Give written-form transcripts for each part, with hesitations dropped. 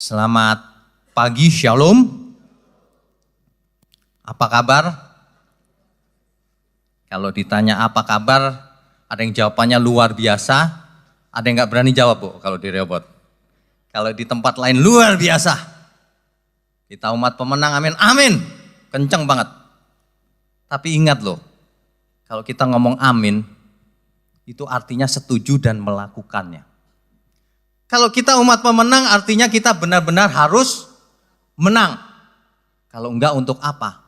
Selamat pagi, Shalom. Apa kabar? Kalau ditanya apa kabar, ada yang jawabannya luar biasa, ada yang nggak berani jawab, Bu, kalau di Rehoboth. Kalau di tempat lain luar biasa. Kita umat pemenang, amin, amin. Kenceng banget. Tapi ingat loh, kalau kita ngomong amin, itu artinya setuju dan melakukannya. Kalau kita umat pemenang artinya kita benar-benar harus menang. Kalau enggak untuk apa?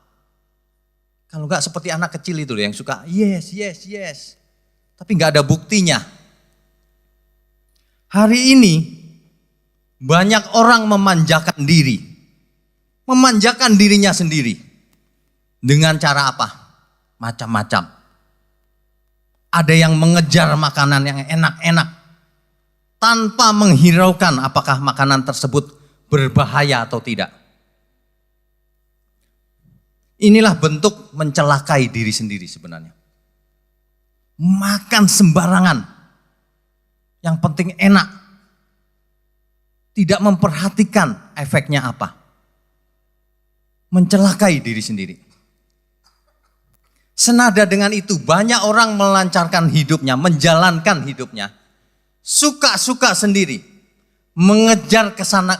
Kalau enggak seperti anak kecil itu yang suka yes, yes, yes. Tapi enggak ada buktinya. Hari ini banyak orang memanjakan diri. Memanjakan dirinya sendiri. Dengan cara apa? Macam-macam. Ada yang mengejar makanan yang enak-enak. Tanpa menghiraukan apakah makanan tersebut berbahaya atau tidak. Inilah bentuk mencelakai diri sendiri sebenarnya. Makan sembarangan. Yang penting enak. Tidak memperhatikan efeknya apa. Mencelakai diri sendiri. Senada dengan itu banyak orang melancarkan hidupnya, menjalankan hidupnya. Suka-suka sendiri, mengejar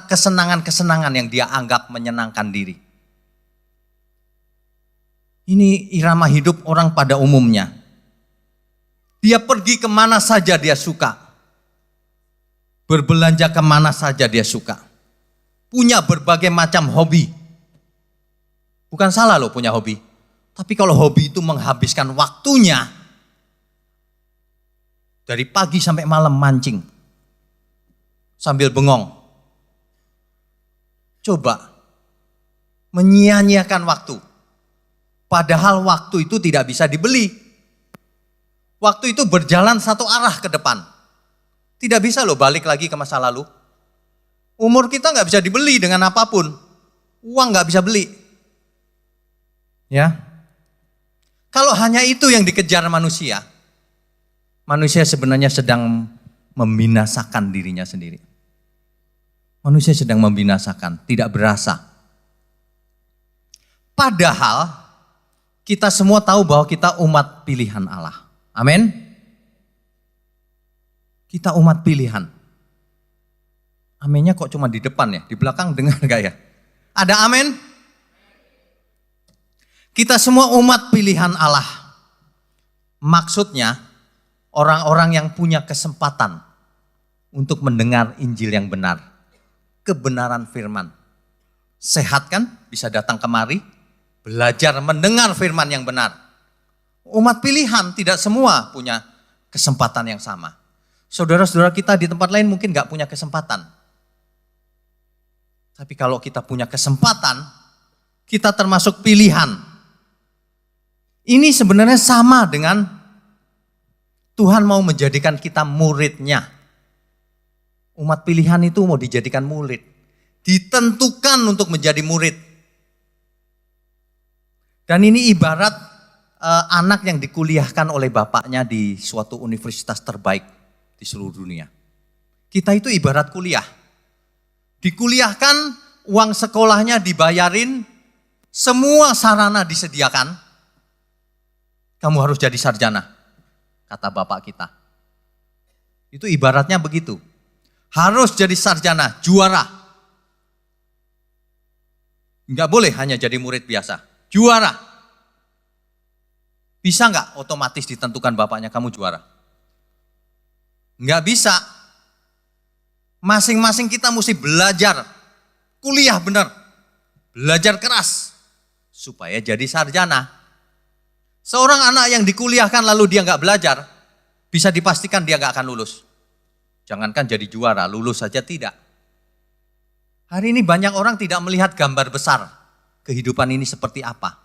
kesenangan-kesenangan yang dia anggap menyenangkan diri. Ini irama hidup orang pada umumnya. Dia pergi kemana saja dia suka. Berbelanja kemana saja dia suka. Punya berbagai macam hobi. Bukan salah loh punya hobi. Tapi kalau hobi itu menghabiskan waktunya, dari pagi sampai malam mancing. Sambil bengong. Coba. Menyia-nyiakan waktu. Padahal waktu itu tidak bisa dibeli. Waktu itu berjalan satu arah ke depan. Tidak bisa loh balik lagi ke masa lalu. Umur kita nggak bisa dibeli dengan apapun. Uang nggak bisa beli. Ya. Kalau hanya itu yang dikejar manusia, manusia sebenarnya sedang membinasakan dirinya sendiri. Manusia sedang membinasakan, tidak berasa. Padahal kita semua tahu bahwa kita umat pilihan Allah. Amin. Kita umat pilihan. Aminnya kok cuma di depan ya, di belakang dengar gak ya? Ada amin? Kita semua umat pilihan Allah. Maksudnya, orang-orang yang punya kesempatan untuk mendengar Injil yang benar. Kebenaran firman. Sehat kan? Bisa datang kemari. Belajar mendengar firman yang benar. Umat pilihan tidak semua punya kesempatan yang sama. Saudara-saudara kita di tempat lain mungkin gak punya kesempatan. Tapi kalau kita punya kesempatan, kita termasuk pilihan. Ini sebenarnya sama dengan Tuhan mau menjadikan kita muridnya. Umat pilihan itu mau dijadikan murid. Ditentukan untuk menjadi murid. Dan ini ibarat anak yang dikuliahkan oleh bapaknya di suatu universitas terbaik di seluruh dunia. Kita itu ibarat kuliah. Dikuliahkan, uang sekolahnya dibayarin, semua sarana disediakan. Kamu harus jadi sarjana, kata bapak kita. Itu ibaratnya begitu. Harus jadi sarjana, juara. Enggak boleh hanya jadi murid biasa, juara. Bisa enggak otomatis ditentukan bapaknya kamu juara? Enggak bisa. Masing-masing kita mesti belajar, kuliah benar, belajar keras, supaya jadi sarjana. Seorang anak yang dikuliahkan lalu dia enggak belajar, bisa dipastikan dia enggak akan lulus. Jangankan jadi juara, lulus saja tidak. Hari ini banyak orang tidak melihat gambar besar kehidupan ini seperti apa.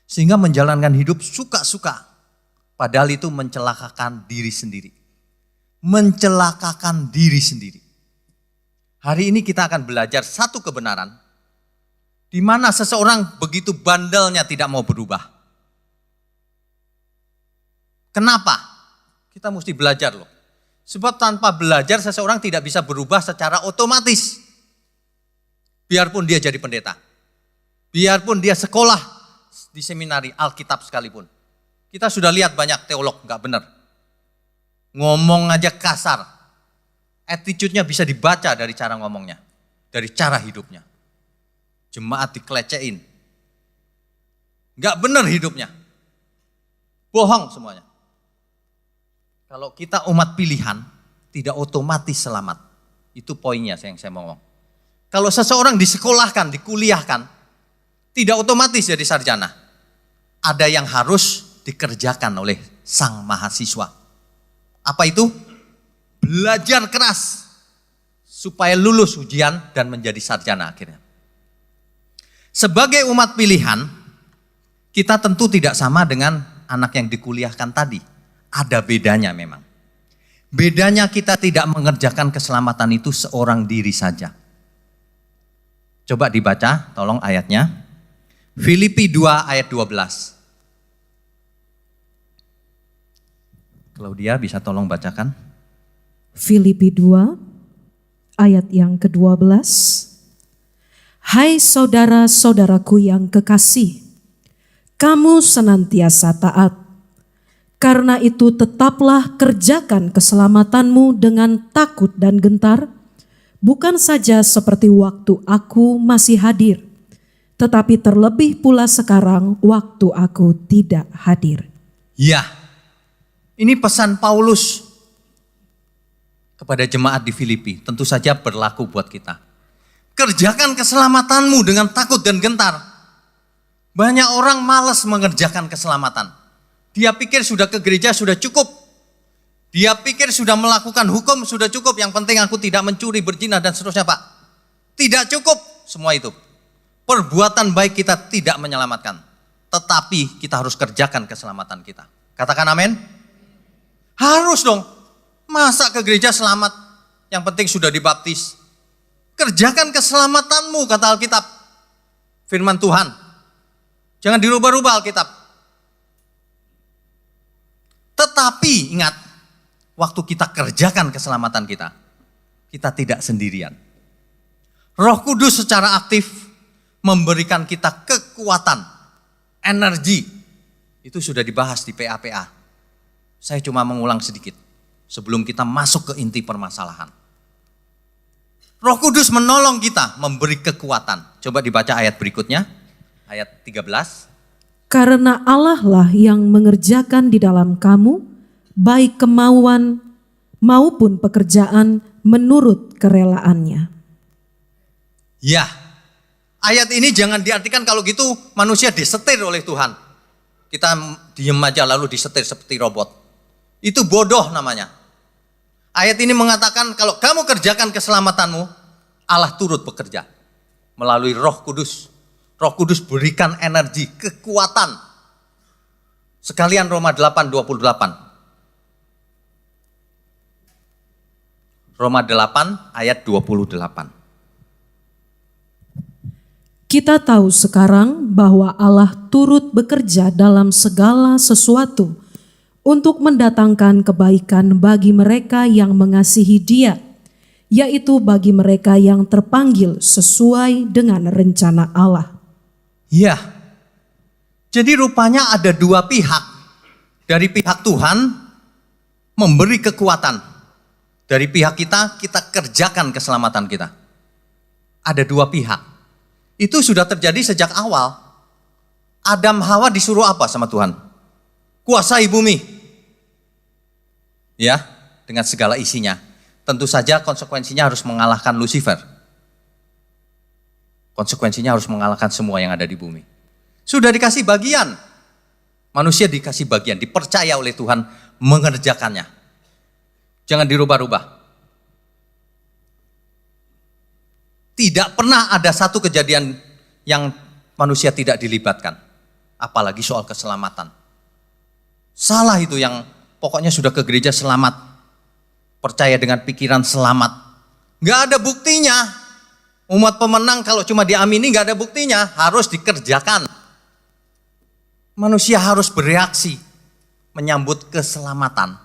Sehingga menjalankan hidup suka-suka. Padahal itu mencelakakan diri sendiri. Mencelakakan diri sendiri. Hari ini kita akan belajar satu kebenaran. Di mana seseorang begitu bandelnya tidak mau berubah. Kenapa? Kita mesti belajar loh. Sebab tanpa belajar seseorang tidak bisa berubah secara otomatis. Biarpun dia jadi pendeta. Biarpun dia sekolah di seminari Alkitab sekalipun. Kita sudah lihat banyak teolog gak benar. Ngomong aja kasar. Attitude-nya bisa dibaca dari cara ngomongnya. Dari cara hidupnya. Jemaat dikelecehin. Gak benar hidupnya. Bohong semuanya. Kalau kita umat pilihan, tidak otomatis selamat. Itu poinnya yang saya mau ngomong. Kalau seseorang disekolahkan, dikuliahkan, tidak otomatis jadi sarjana. Ada yang harus dikerjakan oleh sang mahasiswa. Apa itu? Belajar keras supaya lulus ujian dan menjadi sarjana akhirnya. Sebagai umat pilihan, kita tentu tidak sama dengan anak yang dikuliahkan tadi. Ada bedanya memang. Bedanya kita tidak mengerjakan keselamatan itu seorang diri saja. Coba dibaca, tolong ayatnya. Filipi 2 ayat 12. Claudia bisa tolong bacakan. Filipi 2 ayat yang ke-12. Hai saudara-saudaraku yang kekasih, kamu senantiasa taat. Karena itu tetaplah kerjakan keselamatanmu dengan takut dan gentar, bukan saja seperti waktu aku masih hadir, tetapi terlebih pula sekarang waktu aku tidak hadir. Ya, ini pesan Paulus kepada jemaat di Filipi, tentu saja berlaku buat kita. Kerjakan keselamatanmu dengan takut dan gentar. Banyak orang malas mengerjakan keselamatan. Dia pikir sudah ke gereja sudah cukup. Dia pikir sudah melakukan hukum sudah cukup. Yang penting aku tidak mencuri, berzina dan seterusnya, Pak. Tidak cukup semua itu. Perbuatan baik kita tidak menyelamatkan. Tetapi kita harus kerjakan keselamatan kita. Katakan amin. Harus dong. Masa ke gereja selamat? Yang penting sudah dibaptis. Kerjakan keselamatanmu, kata Alkitab. Firman Tuhan. Jangan dirubah-rubah Alkitab. Tetapi ingat, waktu kita kerjakan keselamatan kita, kita tidak sendirian. Roh Kudus secara aktif memberikan kita kekuatan, energi. Itu sudah dibahas di PA-PA. Saya cuma mengulang sedikit sebelum kita masuk ke inti permasalahan. Roh Kudus menolong kita, memberi kekuatan. Coba dibaca ayat berikutnya, ayat 13. Karena Allah lah yang mengerjakan di dalam kamu, baik kemauan maupun pekerjaan menurut kerelaannya. Ya, ayat ini jangan diartikan kalau gitu manusia disetir oleh Tuhan. Kita diem aja lalu disetir seperti robot. Itu bodoh namanya. Ayat ini mengatakan kalau kamu kerjakan keselamatanmu, Allah turut bekerja melalui Roh Kudus. Roh Kudus berikan energi, kekuatan. Sekalian Roma 8:28. Roma 8 ayat 28. Kita tahu sekarang bahwa Allah turut bekerja dalam segala sesuatu untuk mendatangkan kebaikan bagi mereka yang mengasihi Dia, yaitu bagi mereka yang terpanggil sesuai dengan rencana Allah. Ya, jadi rupanya ada dua pihak. Dari pihak Tuhan memberi kekuatan. Dari pihak kita, kita kerjakan keselamatan kita. Ada dua pihak. Itu sudah terjadi sejak awal. Adam Hawa disuruh apa sama Tuhan? Kuasai bumi. Ya, dengan segala isinya. Tentu saja konsekuensinya harus mengalahkan Lucifer. Konsekuensinya harus mengalahkan semua yang ada di bumi. Sudah dikasih bagian. Manusia dikasih bagian, dipercaya oleh Tuhan mengerjakannya. Jangan dirubah-rubah. Tidak pernah ada satu kejadian yang manusia tidak dilibatkan. Apalagi soal keselamatan. Salah itu yang pokoknya sudah ke gereja selamat. Percaya dengan pikiran selamat. Gak ada buktinya. Umat pemenang kalau cuma diamini gak ada buktinya, harus dikerjakan. Manusia harus bereaksi menyambut keselamatan.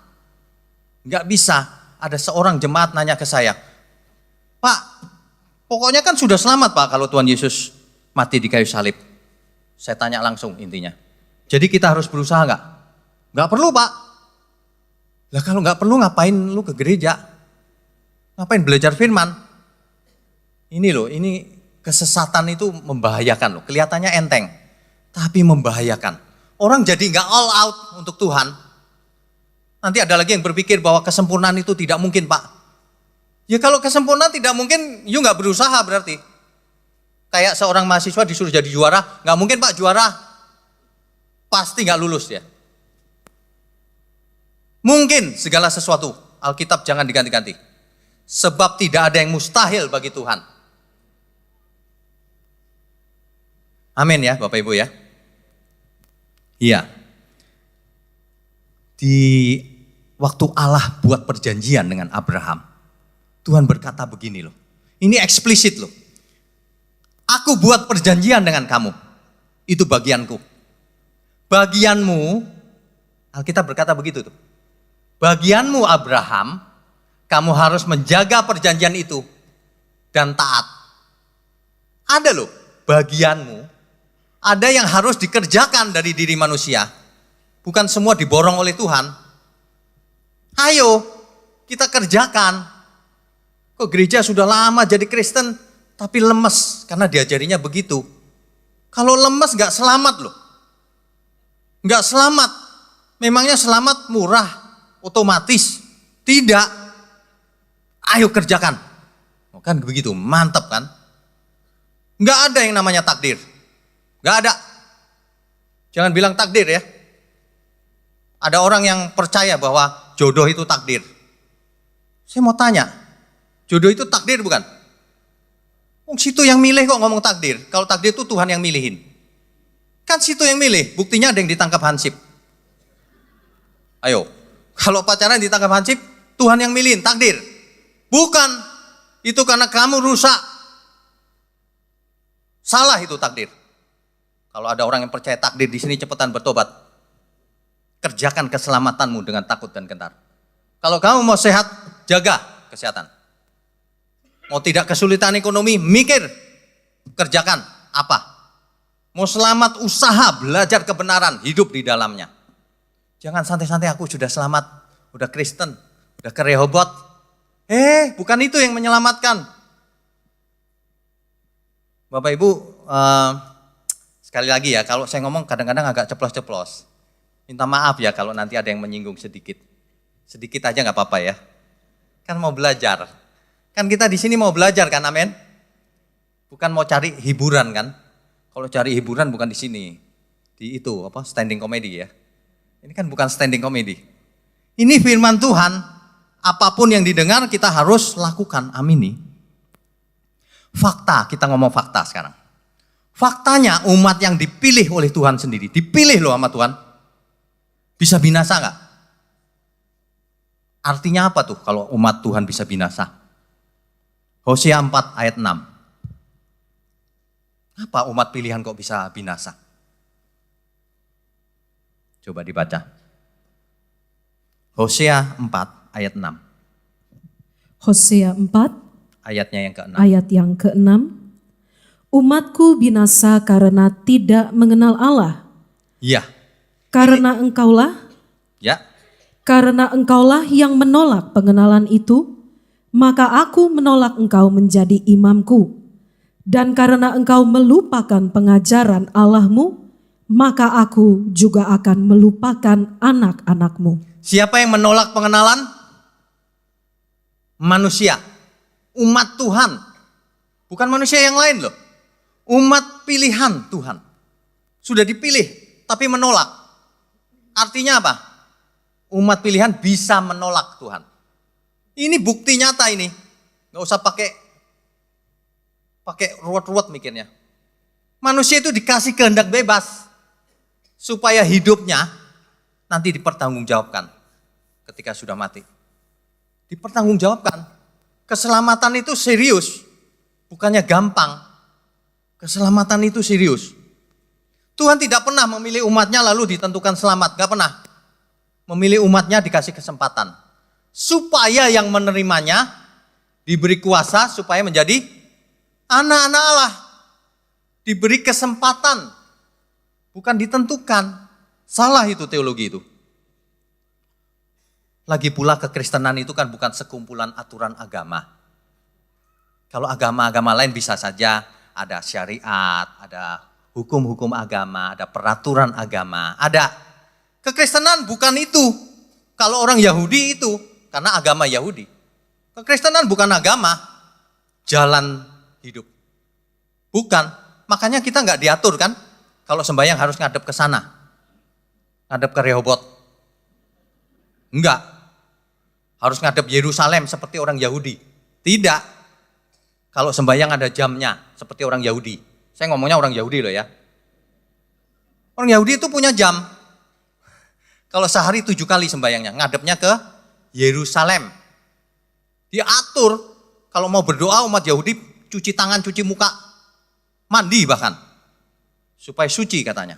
Gak bisa ada seorang jemaat nanya ke saya, Pak, Pokoknya kan sudah selamat Pak kalau Tuhan Yesus mati di kayu salib. Saya tanya langsung intinya. Jadi kita harus berusaha nggak? Nggak perlu Pak. Lah kalau nggak perlu ngapain lu ke gereja? Ngapain belajar firman? Ini loh, ini kesesatan itu membahayakan loh. Kelihatannya enteng, tapi membahayakan. Orang jadi nggak all out untuk Tuhan. Nanti ada lagi yang berpikir bahwa kesempurnaan itu tidak mungkin Pak. Ya kalau kesempurnaan tidak mungkin, you nggak berusaha berarti. Kayak seorang mahasiswa disuruh jadi juara, nggak mungkin Pak juara. Pasti nggak lulus ya. Mungkin segala sesuatu, Alkitab jangan diganti-ganti. Sebab tidak ada yang mustahil bagi Tuhan. Amin ya Bapak Ibu ya. Iya. Di waktu Allah buat perjanjian dengan Abraham, Tuhan berkata begini loh. Ini eksplisit loh. Aku buat perjanjian dengan kamu. Itu bagianku. Bagianmu, Alkitab berkata begitu tuh. Bagianmu Abraham, kamu harus menjaga perjanjian itu dan taat. Ada loh bagianmu, ada yang harus dikerjakan dari diri manusia. Bukan semua diborong oleh Tuhan. Ayo kita kerjakan. Kok gereja sudah lama jadi Kristen tapi lemes karena diajarinya begitu. Kalau lemes gak selamat loh. Gak selamat. Memangnya selamat murah, otomatis? Tidak. Ayo kerjakan. Kan begitu, mantap kan? Gak ada yang namanya takdir. Gak ada. Jangan bilang takdir ya. Ada orang yang percaya bahwa jodoh itu takdir. Saya mau tanya, jodoh itu takdir bukan? Situ yang milih kok ngomong takdir. Kalau takdir itu Tuhan yang milihin. Kan situ yang milih, buktinya ada yang ditangkap hansip. Ayo, kalau pacaran ditangkap hansip, Tuhan yang milihin, takdir. Bukan, itu karena kamu rusak. Salah itu takdir. Kalau ada orang yang percaya takdir di sini cepetan bertobat. Kerjakan keselamatanmu dengan takut dan gentar. Kalau kamu mau sehat, jaga kesehatan. Mau tidak kesulitan ekonomi, mikir, kerjakan apa. Mau selamat, usaha, belajar kebenaran, hidup di dalamnya. Jangan santai-santai aku sudah selamat, udah Kristen, udah ke Rehobot. Bukan itu yang menyelamatkan. Bapak Ibu, sekali lagi ya, kalau saya ngomong kadang-kadang agak ceplos-ceplos. Minta maaf ya kalau nanti ada yang menyinggung sedikit. Sedikit aja nggak apa-apa ya. Kan mau belajar. Kan kita di sini mau belajar kan, amin? Bukan mau cari hiburan kan? Kalau cari hiburan bukan di sini. Di itu, standing comedy ya. Ini kan bukan standing comedy. Ini firman Tuhan, apapun yang didengar kita harus lakukan, amini. Fakta, kita ngomong fakta sekarang. Faktanya umat yang dipilih oleh Tuhan sendiri, dipilih loh sama Tuhan. Bisa binasa nggak? Artinya apa tuh kalau umat Tuhan bisa binasa? Hosea 4 ayat 6. Apa umat pilihan kok bisa binasa? Coba dibaca. Hosea 4 ayat 6. Hosea 4 Ayatnya yang ke-6. ayat yang ke-6. Umatku binasa karena tidak mengenal Allah. Iya. Karena engkaulah, Ya. karena engkaulah yang menolak pengenalan itu, maka aku menolak engkau menjadi imamku. Dan karena engkau melupakan pengajaran Allahmu, maka aku juga akan melupakan anak-anakmu. Siapa yang menolak pengenalan? Manusia. Umat Tuhan. Bukan manusia yang lain loh. Umat pilihan Tuhan. Sudah dipilih, tapi menolak. Artinya apa? Umat pilihan bisa menolak Tuhan. Ini bukti nyata ini. Gak usah pakai ruwet-ruwet mikirnya. Manusia itu dikasih kehendak bebas. Supaya hidupnya nanti dipertanggungjawabkan. Ketika sudah mati. Dipertanggungjawabkan. Keselamatan itu serius. Bukannya gampang. Keselamatan itu serius. Tuhan tidak pernah memilih umatnya lalu ditentukan selamat. Gak pernah. Memilih umatnya dikasih kesempatan. Supaya yang menerimanya diberi kuasa supaya menjadi Anak-anak Allah diberi kesempatan, bukan ditentukan. Salah itu teologi itu. Lagi pula kekristenan itu kan bukan sekumpulan aturan agama. Kalau agama-agama lain bisa saja ada syariat, ada hukum-hukum agama, ada peraturan agama, ada. Kekristenan bukan itu. Kalau orang Yahudi itu, karena agama Yahudi. Kekristenan bukan agama, jalan hidup. Bukan, makanya kita nggak diatur kan. Kalau sembahyang harus ngadep ke sana, ngadep ke Rehobot. Enggak. Harus ngadep Yerusalem seperti orang Yahudi. Tidak. Kalau sembahyang ada jamnya seperti orang Yahudi. Saya ngomongnya orang Yahudi loh ya. Orang Yahudi itu punya jam. Kalau sehari 7 kali sembahyangnya, ngadepnya ke Yerusalem. Dia atur. Kalau mau berdoa umat Yahudi cuci tangan, cuci muka, mandi bahkan. Supaya suci katanya.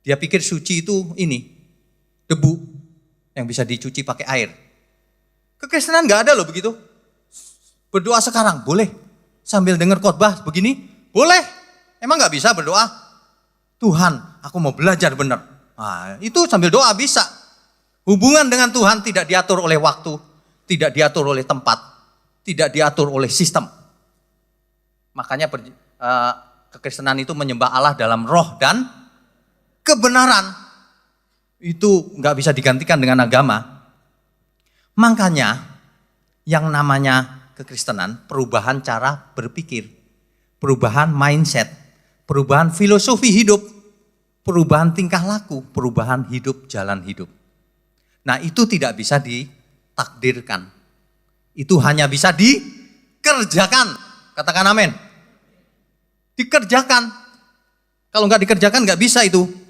Dia pikir suci itu ini, debu. Yang bisa dicuci pakai air. Kekristenan nggak ada loh begitu. Berdoa sekarang boleh, sambil dengar khotbah begini boleh. Emang nggak bisa berdoa? Tuhan, aku mau belajar benar. Nah, itu sambil doa bisa. Hubungan dengan Tuhan tidak diatur oleh waktu, tidak diatur oleh tempat, tidak diatur oleh sistem. Makanya kekristenan itu menyembah Allah dalam roh dan kebenaran. Itu nggak bisa digantikan dengan agama. Makanya yang namanya kekristenan, perubahan cara berpikir, perubahan mindset, perubahan filosofi hidup, perubahan tingkah laku, perubahan hidup, jalan hidup. Nah itu tidak bisa ditakdirkan. Itu hanya bisa dikerjakan. Katakan amin. Dikerjakan. Kalau nggak dikerjakan nggak bisa itu.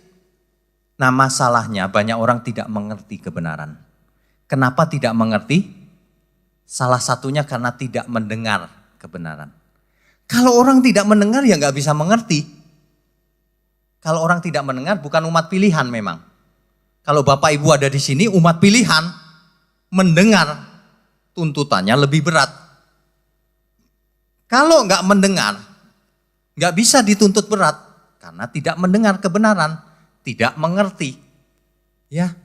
Nah masalahnya banyak orang tidak mengerti kebenaran. Kenapa tidak mengerti? Salah satunya karena tidak mendengar kebenaran. Kalau orang tidak mendengar ya nggak bisa mengerti. Kalau orang tidak mendengar bukan umat pilihan memang. Kalau Bapak Ibu ada di sini umat pilihan, mendengar tuntutannya lebih berat. Kalau nggak mendengar, nggak bisa dituntut berat karena tidak mendengar kebenaran. Tidak mengerti, ya.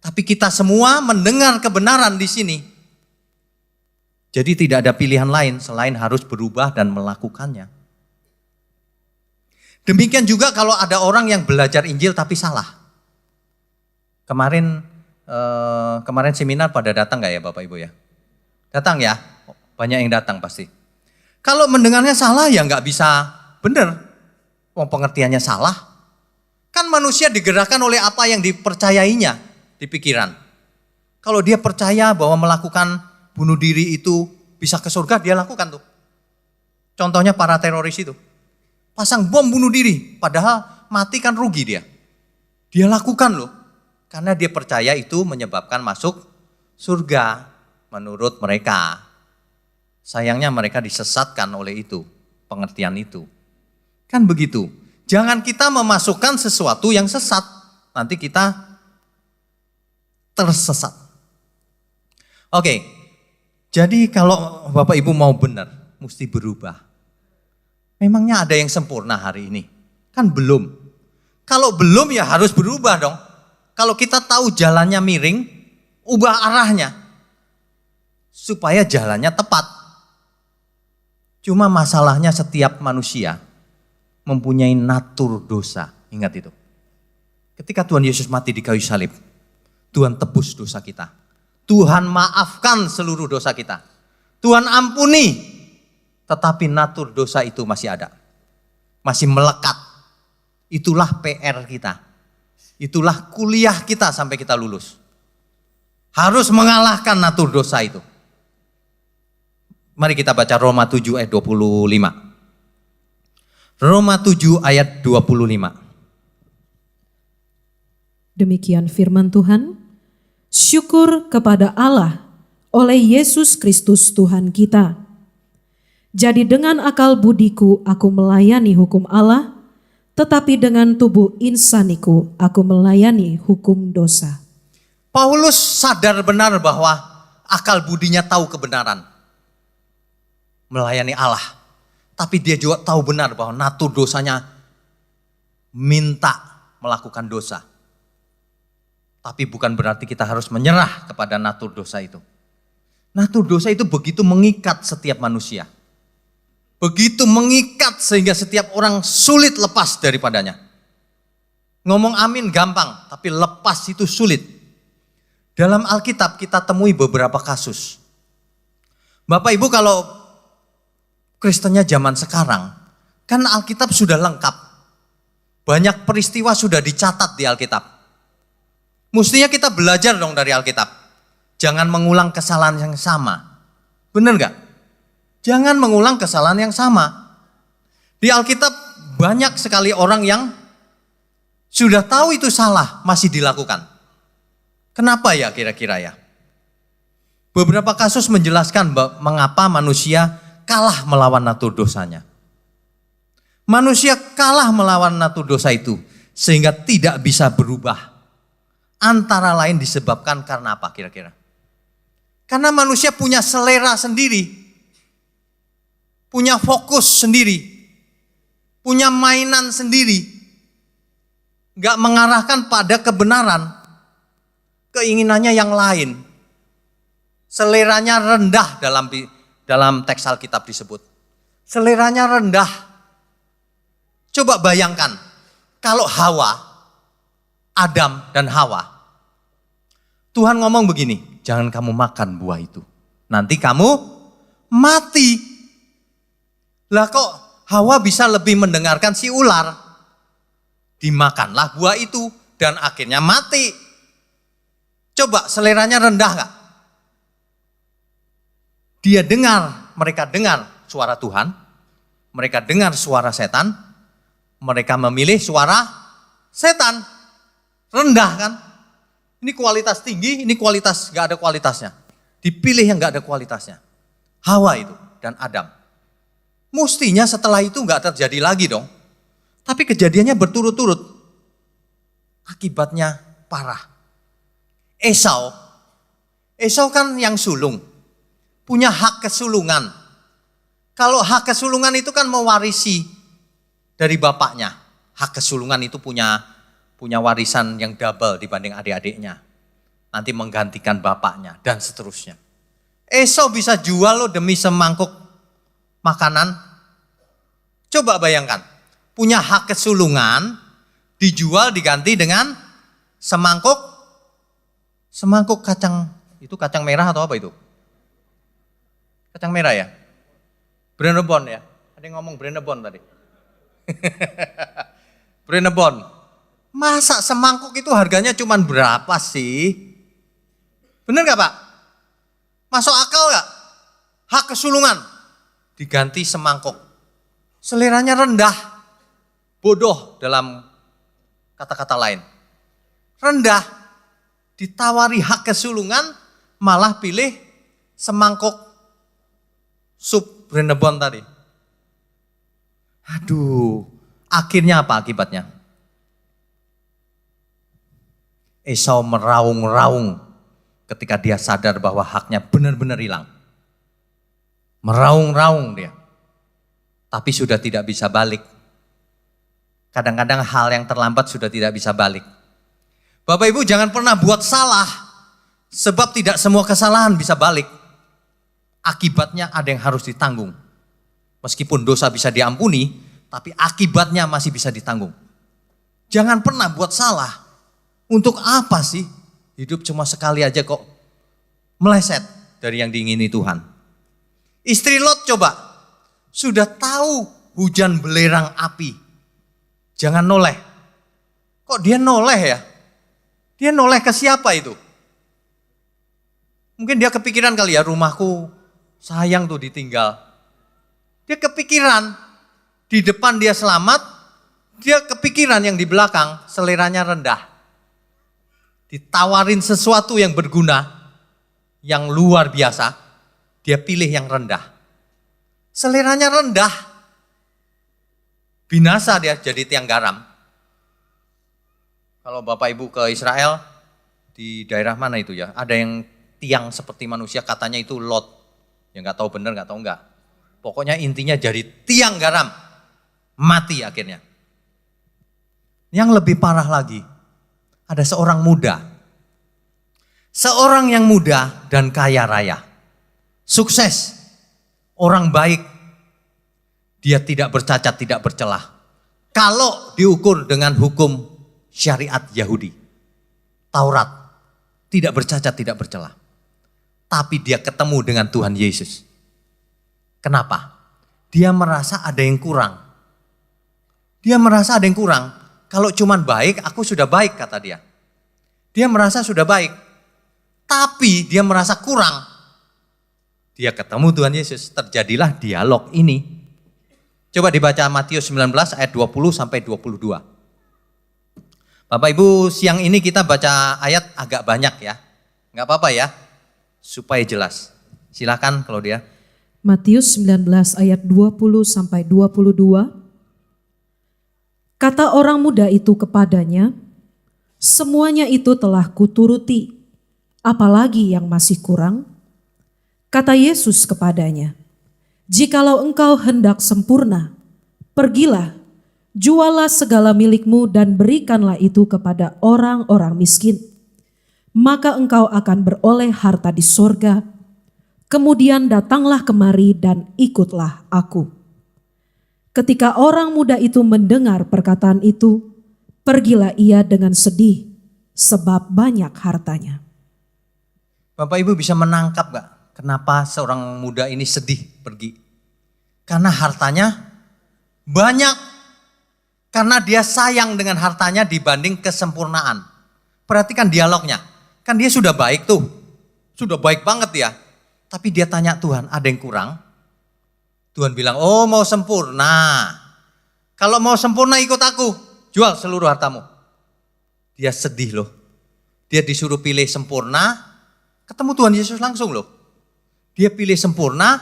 Tapi kita semua mendengar kebenaran di sini. Jadi tidak ada pilihan lain selain harus berubah dan melakukannya. Demikian juga kalau ada orang yang belajar Injil tapi salah. Kemarin seminar pada datang nggak ya Bapak Ibu ya? Datang ya, banyak yang datang pasti. Kalau mendengarnya salah ya nggak bisa benar. Pengertiannya salah. Kan manusia digerakkan oleh apa yang dipercayainya di pikiran. Kalau dia percaya bahwa melakukan bunuh diri itu bisa ke surga, dia lakukan tuh. Contohnya para teroris itu. Pasang bom bunuh diri, padahal mati kan rugi dia. Dia lakukan loh. Karena dia percaya itu menyebabkan masuk surga menurut mereka. Sayangnya mereka disesatkan oleh itu, pengertian itu. Kan begitu. Jangan kita memasukkan sesuatu yang sesat, nanti kita tersesat. Oke, jadi kalau Bapak Ibu mau benar, mesti berubah. Memangnya ada yang sempurna hari ini? Kan belum. Kalau belum ya harus berubah dong. Kalau kita tahu jalannya miring, ubah arahnya. Supaya jalannya tepat. Cuma masalahnya setiap manusia mempunyai natur dosa. Ingat itu. Ketika Tuhan Yesus mati di kayu salib, Tuhan tebus dosa kita. Tuhan maafkan seluruh dosa kita. Tuhan ampuni. Tetapi natur dosa itu masih ada. Masih melekat. Itulah PR kita. Itulah kuliah kita sampai kita lulus. Harus mengalahkan natur dosa itu. Mari kita baca Roma 7 ayat 25. Roma 7 ayat 25. Demikian firman Tuhan. Syukur kepada Allah oleh Yesus Kristus Tuhan kita. Jadi dengan akal budiku aku melayani hukum Allah, tetapi dengan tubuh insaniku aku melayani hukum dosa. Paulus sadar benar bahwa akal budinya tahu kebenaran. Melayani Allah. Tapi dia juga tahu benar bahwa natur dosanya minta melakukan dosa. Tapi bukan berarti kita harus menyerah kepada natur dosa itu. Natur dosa itu begitu mengikat setiap manusia. Begitu mengikat sehingga setiap orang sulit lepas daripadanya. Ngomong amin gampang, tapi lepas itu sulit. Dalam Alkitab kita temui beberapa kasus. Bapak Ibu kalau Kristennya zaman sekarang, kan Alkitab sudah lengkap. Banyak peristiwa sudah dicatat di Alkitab. Mestinya kita belajar dong dari Alkitab. Jangan mengulang kesalahan yang sama. Benar gak? Jangan mengulang kesalahan yang sama. Di Alkitab banyak sekali orang yang sudah tahu itu salah, masih dilakukan. Kenapa ya kira-kira ya? Beberapa kasus menjelaskan mengapa manusia kalah melawan natur dosanya. Manusia kalah melawan natur dosa itu sehingga tidak bisa berubah. Antara lain disebabkan karena apa kira-kira? Karena manusia punya selera sendiri. Punya fokus sendiri, punya mainan sendiri, gak mengarahkan pada kebenaran, keinginannya yang lain. Seleranya rendah dalam teks Alkitab disebut. Seleranya rendah. Coba bayangkan, kalau Hawa, Adam dan Hawa, Tuhan ngomong begini, jangan kamu makan buah itu, nanti kamu mati. Lah kok Hawa bisa lebih mendengarkan si ular? Dimakanlah buah itu dan akhirnya mati. Coba seleranya rendah gak? Mereka dengar suara Tuhan, mereka dengar suara setan, mereka memilih suara setan. Rendah kan? Ini kualitas tinggi, ini kualitas gak ada kualitasnya. Dipilih yang gak ada kualitasnya. Hawa itu dan Adam. Mestinya setelah itu nggak terjadi lagi dong. Tapi kejadiannya berturut-turut. Akibatnya parah. Esau kan yang sulung. Punya hak kesulungan. Kalau hak kesulungan itu kan mewarisi dari bapaknya. Hak kesulungan itu punya warisan yang double dibanding adik-adiknya. Nanti menggantikan bapaknya dan seterusnya. Esau bisa jual lo demi semangkuk makanan. Coba bayangkan, punya hak kesulungan, dijual diganti dengan semangkuk kacang, itu kacang merah atau apa itu? Kacang merah ya? Brenebon ya? Ada yang ngomong Brenebon tadi. Brenebon. Masa semangkuk itu harganya cuma berapa sih? Bener gak Pak? Masuk akal gak? Hak kesulungan diganti semangkuk. Seleranya rendah. Bodoh dalam kata-kata lain. Rendah. Ditawari hak kesulungan malah pilih semangkuk sup Brenebon tadi. Aduh, akhirnya apa akibatnya? Esau meraung-raung ketika dia sadar bahwa haknya benar-benar hilang. Meraung-raung dia. Tapi sudah tidak bisa balik. Kadang-kadang hal yang terlambat sudah tidak bisa balik. Bapak Ibu jangan pernah buat salah. Sebab tidak semua kesalahan bisa balik. Akibatnya ada yang harus ditanggung. Meskipun dosa bisa diampuni, tapi akibatnya masih bisa ditanggung. Jangan pernah buat salah. Untuk apa sih? Hidup cuma sekali aja kok meleset dari yang diingini Tuhan. Istri Lot coba, sudah tahu hujan belerang api. Jangan noleh. Kok dia noleh ya? Dia noleh ke siapa itu? Mungkin dia kepikiran kali ya, rumahku sayang tuh ditinggal. Dia kepikiran, di depan dia selamat, dia kepikiran yang di belakang seleranya rendah. Ditawarin sesuatu yang berguna, yang luar biasa, dia pilih yang rendah. Seleranya rendah, binasa dia jadi tiang garam. Kalau Bapak Ibu ke Israel, di daerah mana itu ya, ada yang tiang seperti manusia, katanya itu Lot. Yang gak tahu benar, gak tahu enggak. Pokoknya intinya jadi tiang garam. Mati akhirnya. Yang lebih parah lagi, ada seorang muda. Seorang yang muda dan kaya raya. Sukses. Orang baik. Dia tidak bercacat, tidak bercelah. Kalau diukur dengan hukum syariat Yahudi. Taurat. Tidak bercacat, tidak bercelah. Tapi dia ketemu dengan Tuhan Yesus. Kenapa? Dia merasa ada yang kurang. Dia merasa ada yang kurang. Kalau cuman baik, aku sudah baik, kata dia. Dia merasa sudah baik. Tapi dia merasa kurang. Dia ketemu Tuhan Yesus. Terjadilah dialog ini. Coba dibaca Matius 19 ayat 20 sampai 22. Bapak Ibu, siang ini kita baca ayat agak banyak ya. Enggak apa-apa ya, supaya jelas. Silakan kalau dia. Matius 19 ayat 20 sampai 22. Kata orang muda itu kepadanya, semuanya itu telah kuturuti, apalagi yang masih kurang? Kata Yesus kepadanya, jikalau engkau hendak sempurna, pergilah, jualah segala milikmu dan berikanlah itu kepada orang-orang miskin. Maka engkau akan beroleh harta di sorga. Kemudian datanglah kemari dan ikutlah aku. Ketika orang muda itu mendengar perkataan itu, pergilah ia dengan sedih, sebab banyak hartanya. Bapak Ibu bisa menangkap gak kenapa seorang muda ini sedih pergi? Karena hartanya banyak. Karena dia sayang dengan hartanya dibanding kesempurnaan. Perhatikan dialognya. Kan dia sudah baik tuh. Sudah baik banget ya. Tapi dia tanya Tuhan, ada yang kurang? Tuhan bilang, oh mau sempurna. Kalau mau sempurna ikut aku. Jual seluruh hartamu. Dia sedih loh. Dia disuruh pilih sempurna. Ketemu Tuhan Yesus langsung loh. Dia pilih sempurna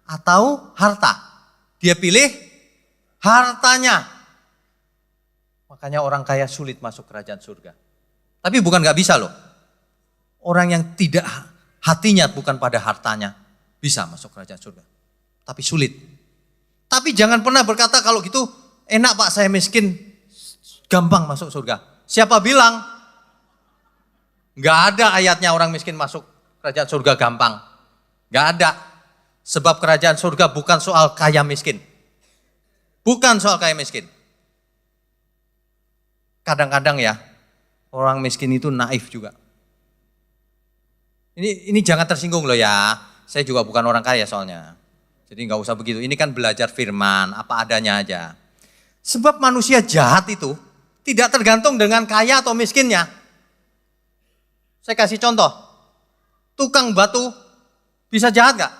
atau harta. Dia pilih hartanya. Makanya orang kaya sulit masuk kerajaan surga. Tapi bukan gak bisa loh. Orang yang tidak hatinya bukan pada hartanya bisa masuk kerajaan surga. Tapi sulit. Tapi jangan pernah berkata kalau gitu enak Pak saya miskin gampang masuk surga. Siapa bilang? Gak ada ayatnya orang miskin masuk kerajaan surga gampang. Gak ada. Sebab kerajaan surga bukan soal kaya miskin. Bukan soal kaya miskin. Kadang-kadang ya orang miskin itu naif juga. Ini jangan tersinggung loh ya. Saya juga bukan orang kaya soalnya. Jadi nggak usah begitu. Ini kan belajar firman, apa adanya aja. Sebab manusia jahat itu tidak tergantung dengan kaya atau miskinnya. Saya kasih contoh. Tukang batu bisa jahat nggak?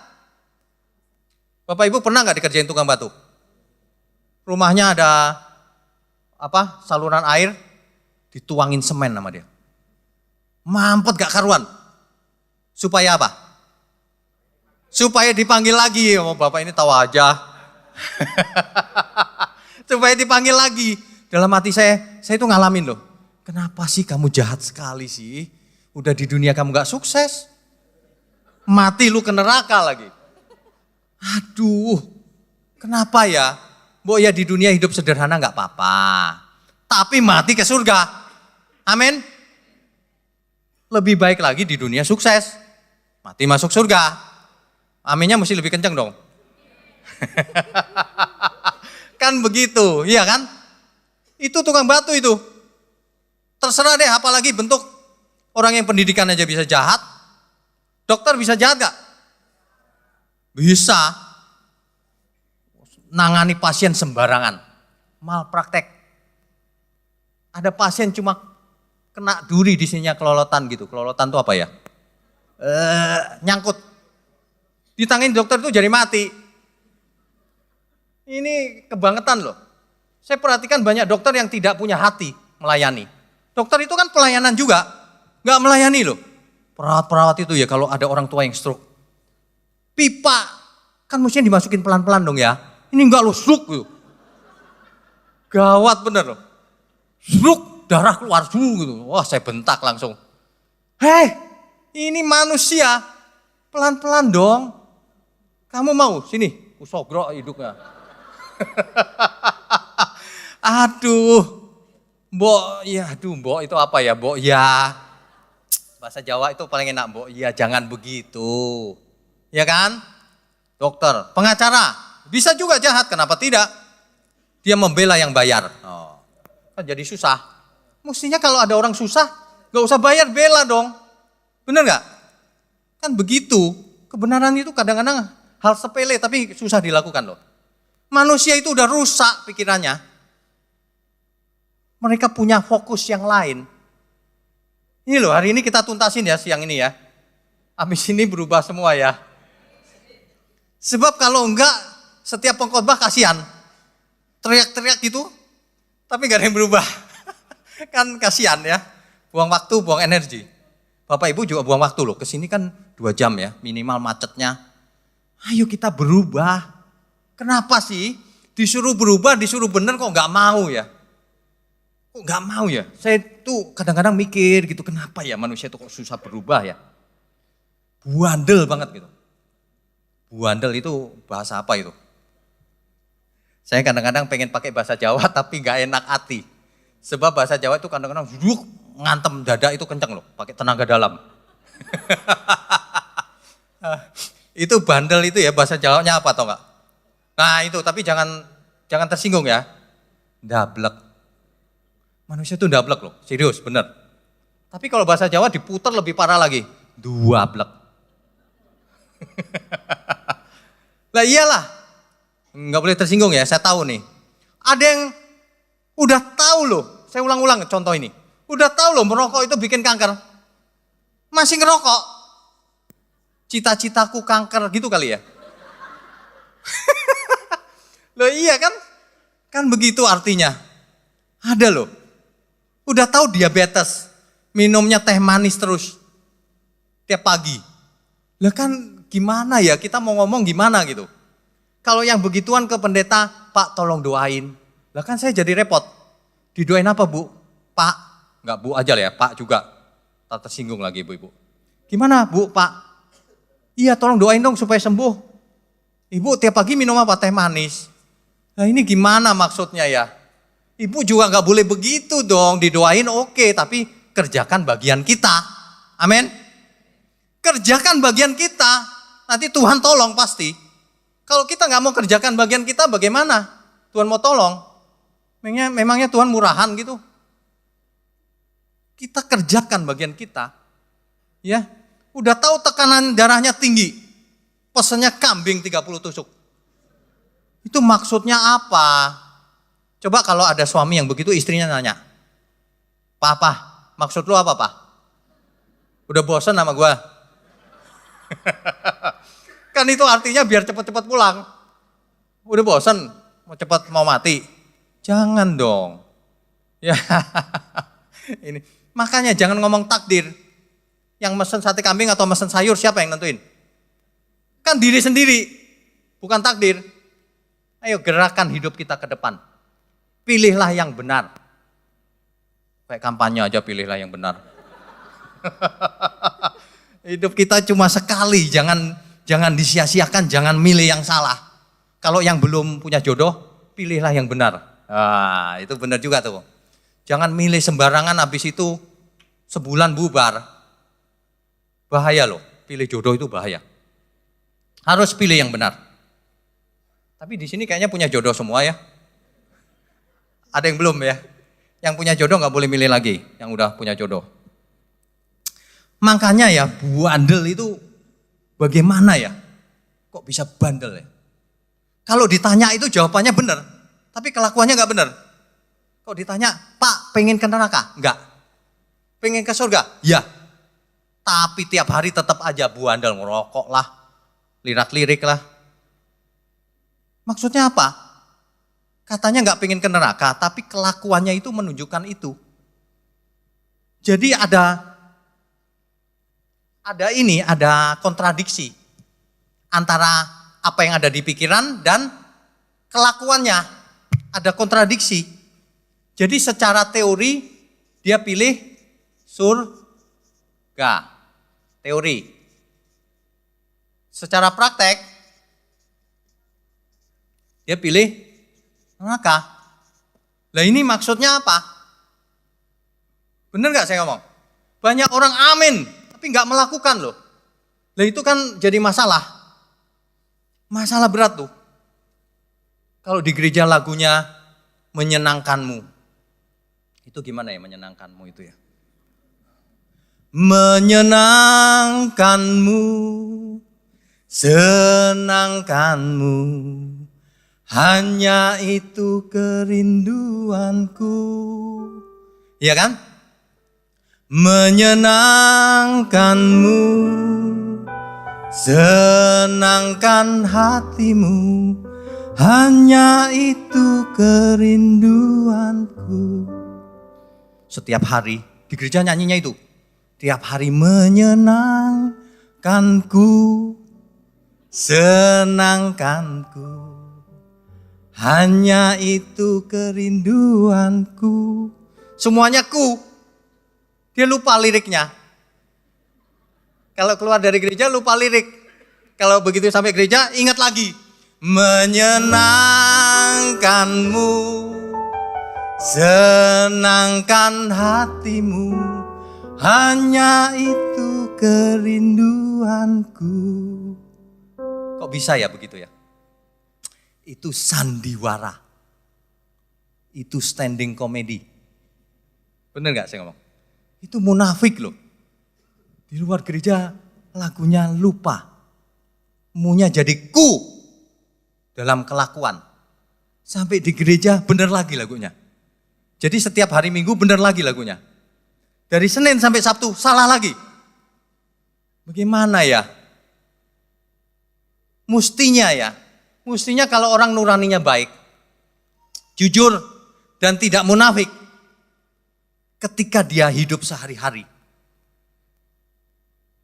Bapak Ibu pernah nggak dikerjain tukang batu? Rumahnya ada saluran air, dituangin semen sama dia. Mampet gak karuan. Supaya apa? Supaya dipanggil lagi. Oh, Bapak ini tahu aja. Supaya dipanggil lagi. Dalam hati saya itu ngalamin loh. Kenapa sih kamu jahat sekali sih? Udah di dunia kamu gak sukses. Mati lu ke neraka lagi. Aduh, kenapa ya? Mbok ya di dunia hidup sederhana gak apa-apa. Tapi mati ke surga. Amin. Lebih baik lagi di dunia sukses. Mati masuk surga. Aminnya mesti lebih kenceng dong. Kan begitu, iya kan? Itu tukang batu itu. Terserah deh apalagi bentuk. Orang yang pendidikan aja bisa jahat. Dokter bisa jahat gak? Bisa. Nangani pasien sembarangan. Malpraktek. Ada pasien cuma kena duri di sininya kelolotan gitu. Kelolotan itu apa ya? Nyangkut. Ditangin dokter itu jadi mati. Ini kebangetan loh. Saya perhatikan banyak dokter yang tidak punya hati melayani. Dokter itu kan pelayanan juga. Gak melayani loh. Perawat-perawat itu ya kalau ada orang tua yang stroke. Pipa. Kan mestinya dimasukin pelan-pelan dong ya. Ini enggak loh, stroke gitu. Gawat bener loh. Stroke, darah keluar gitu. Wah saya bentak langsung. Hei, ini manusia. Pelan-pelan dong. Kamu mau? Sini, usogrok hidupnya. Aduh, mbok, ya aduh mbok itu apa ya, mbok ya. Bahasa Jawa itu paling enak, mbok ya jangan begitu. Ya kan? Dokter, pengacara, bisa juga jahat, kenapa tidak? Dia membela yang bayar. Oh, kan jadi susah. Mestinya kalau ada orang susah, gak usah bayar, bela dong. Bener gak? Kan begitu. Kebenaran itu kadang-kadang hal sepele tapi susah dilakukan loh. Manusia itu udah rusak pikirannya. Mereka punya fokus yang lain. Ini loh, hari ini kita tuntasin ya siang ini ya. Habis ini berubah semua ya. Sebab kalau enggak, setiap pengkhotbah kasihan. Teriak-teriak gitu, tapi gak ada yang berubah. Kan kasihan ya. Buang waktu, buang energi. Bapak Ibu juga buang waktu loh. Kesini kan 2 jam ya, minimal macetnya. Ayo kita berubah. Kenapa sih disuruh berubah, disuruh bener kok gak mau ya? Kok gak mau ya? Saya tuh kadang-kadang mikir gitu, kenapa ya manusia itu kok susah berubah ya? Buandel banget gitu. Buandel itu bahasa apa itu? Saya kadang-kadang pengen pakai bahasa Jawa tapi gak enak hati. Sebab bahasa Jawa itu kadang-kadang ngantem dada itu kenceng loh, pakai tenaga dalam. Itu bandel itu ya bahasa Jawanya apa tau gak? Nah itu, tapi jangan tersinggung ya. Ndablek. Manusia itu ndablek loh, serius bener. Tapi kalau bahasa Jawa diputar lebih parah lagi. Duablek. Lah iyalah, nggak boleh tersinggung ya, saya tahu nih. Ada yang udah tahu loh, saya ulang-ulang contoh ini. Udah tahu loh merokok itu bikin kanker. Masih ngerokok. Cita-citaku kanker gitu kali ya. Loh iya kan? Kan begitu artinya. Ada loh. Udah tahu diabetes, minumnya teh manis terus. Tiap pagi. Lah kan gimana ya, kita mau ngomong gimana gitu. Kalau yang begituan ke pendeta, Pak tolong doain. Lah kan saya jadi repot. Didoain apa Bu? Pak, enggak Bu aja lah ya, Pak juga. Tak tersinggung lagi ibu-ibu. Gimana Bu, Pak? Iya tolong doain dong supaya sembuh. Ibu tiap pagi minum apa? Teh manis. Nah ini gimana maksudnya ya? Ibu juga enggak boleh begitu dong, didoain oke, tapi kerjakan bagian kita. Amin. Kerjakan bagian kita, nanti Tuhan tolong pasti. Kalau kita nggak mau kerjakan bagian kita, bagaimana? Tuhan mau tolong? Memangnya Tuhan murahan gitu? Kita kerjakan bagian kita, ya. Udah tahu tekanan darahnya tinggi, pesennya kambing 30 tusuk. Itu maksudnya apa? Coba kalau ada suami yang begitu, istrinya nanya, Pak, maksud lu apa Pak? Udah bosan sama gua? Kan itu artinya biar cepat-cepat pulang. Udah bosan, mau mati. Jangan dong. Ya. Ini makanya jangan ngomong takdir. Yang mesen sate kambing atau mesen sayur siapa yang nentuin? Kan diri sendiri, bukan takdir. Ayo gerakan hidup kita ke depan. Pilihlah yang benar. Kayak kampanye aja pilihlah yang benar. Hidup kita cuma sekali, jangan disia-siakan, jangan milih yang salah. Kalau yang belum punya jodoh, pilihlah yang benar. Ah, itu benar juga tuh. Jangan milih sembarangan habis itu sebulan bubar. Bahaya loh, pilih jodoh itu bahaya. Harus pilih yang benar. Tapi di sini kayaknya punya jodoh semua ya. Ada yang belum ya? Yang punya jodoh nggak boleh milih lagi, yang udah punya jodoh. Makanya ya, bandel itu bagaimana ya? Kok bisa bandel ya? Kalau ditanya itu jawabannya benar, tapi kelakuannya nggak benar. Kalau ditanya, Pak pengen ke neraka? Enggak. Pengen ke surga? Ya. Tapi tiap hari tetap aja bandel, ngerokok lah, lirak-lirik lah. Maksudnya apa? Katanya nggak pengen ke neraka, tapi kelakuannya itu menunjukkan itu. Jadi ada kontradiksi antara apa yang ada di pikiran dan kelakuannya. Ada kontradiksi. Jadi secara teori dia pilih surga. Teori. Secara praktek Dia pilih neraka. Lah ini maksudnya apa? Bener gak saya ngomong? Banyak orang amin, tapi gak melakukan loh. Lah itu kan jadi masalah. Masalah berat tuh. Kalau di gereja lagunya menyenangkanmu. Itu gimana ya menyenangkanmu itu ya? Menyenangkanmu, senangkanmu, hanya itu kerinduanku. Iya kan? Menyenangkanmu, senangkan hatimu, hanya itu kerinduanku. Setiap hari di gereja nyanyinya itu. Tiap hari menyenangkanku, senangkanku, hanya itu kerinduanku. Semuanya ku. Dia lupa liriknya. Kalau keluar dari gereja lupa lirik. Kalau begitu sampai gereja ingat lagi. Menyenangkanmu, senangkan hatimu, hanya itu kerinduanku. Kok bisa ya begitu ya? Itu sandiwara. Itu standing comedy. Bener gak saya ngomong? Itu munafik loh. Di luar gereja lagunya lupa. Munya jadi ku dalam kelakuan. Sampai di gereja bener lagi lagunya. Jadi setiap hari Minggu bener lagi lagunya. Dari Senin sampai Sabtu salah lagi. Bagaimana ya? Mestinya kalau orang nuraninya baik, jujur dan tidak munafik, ketika dia hidup sehari-hari,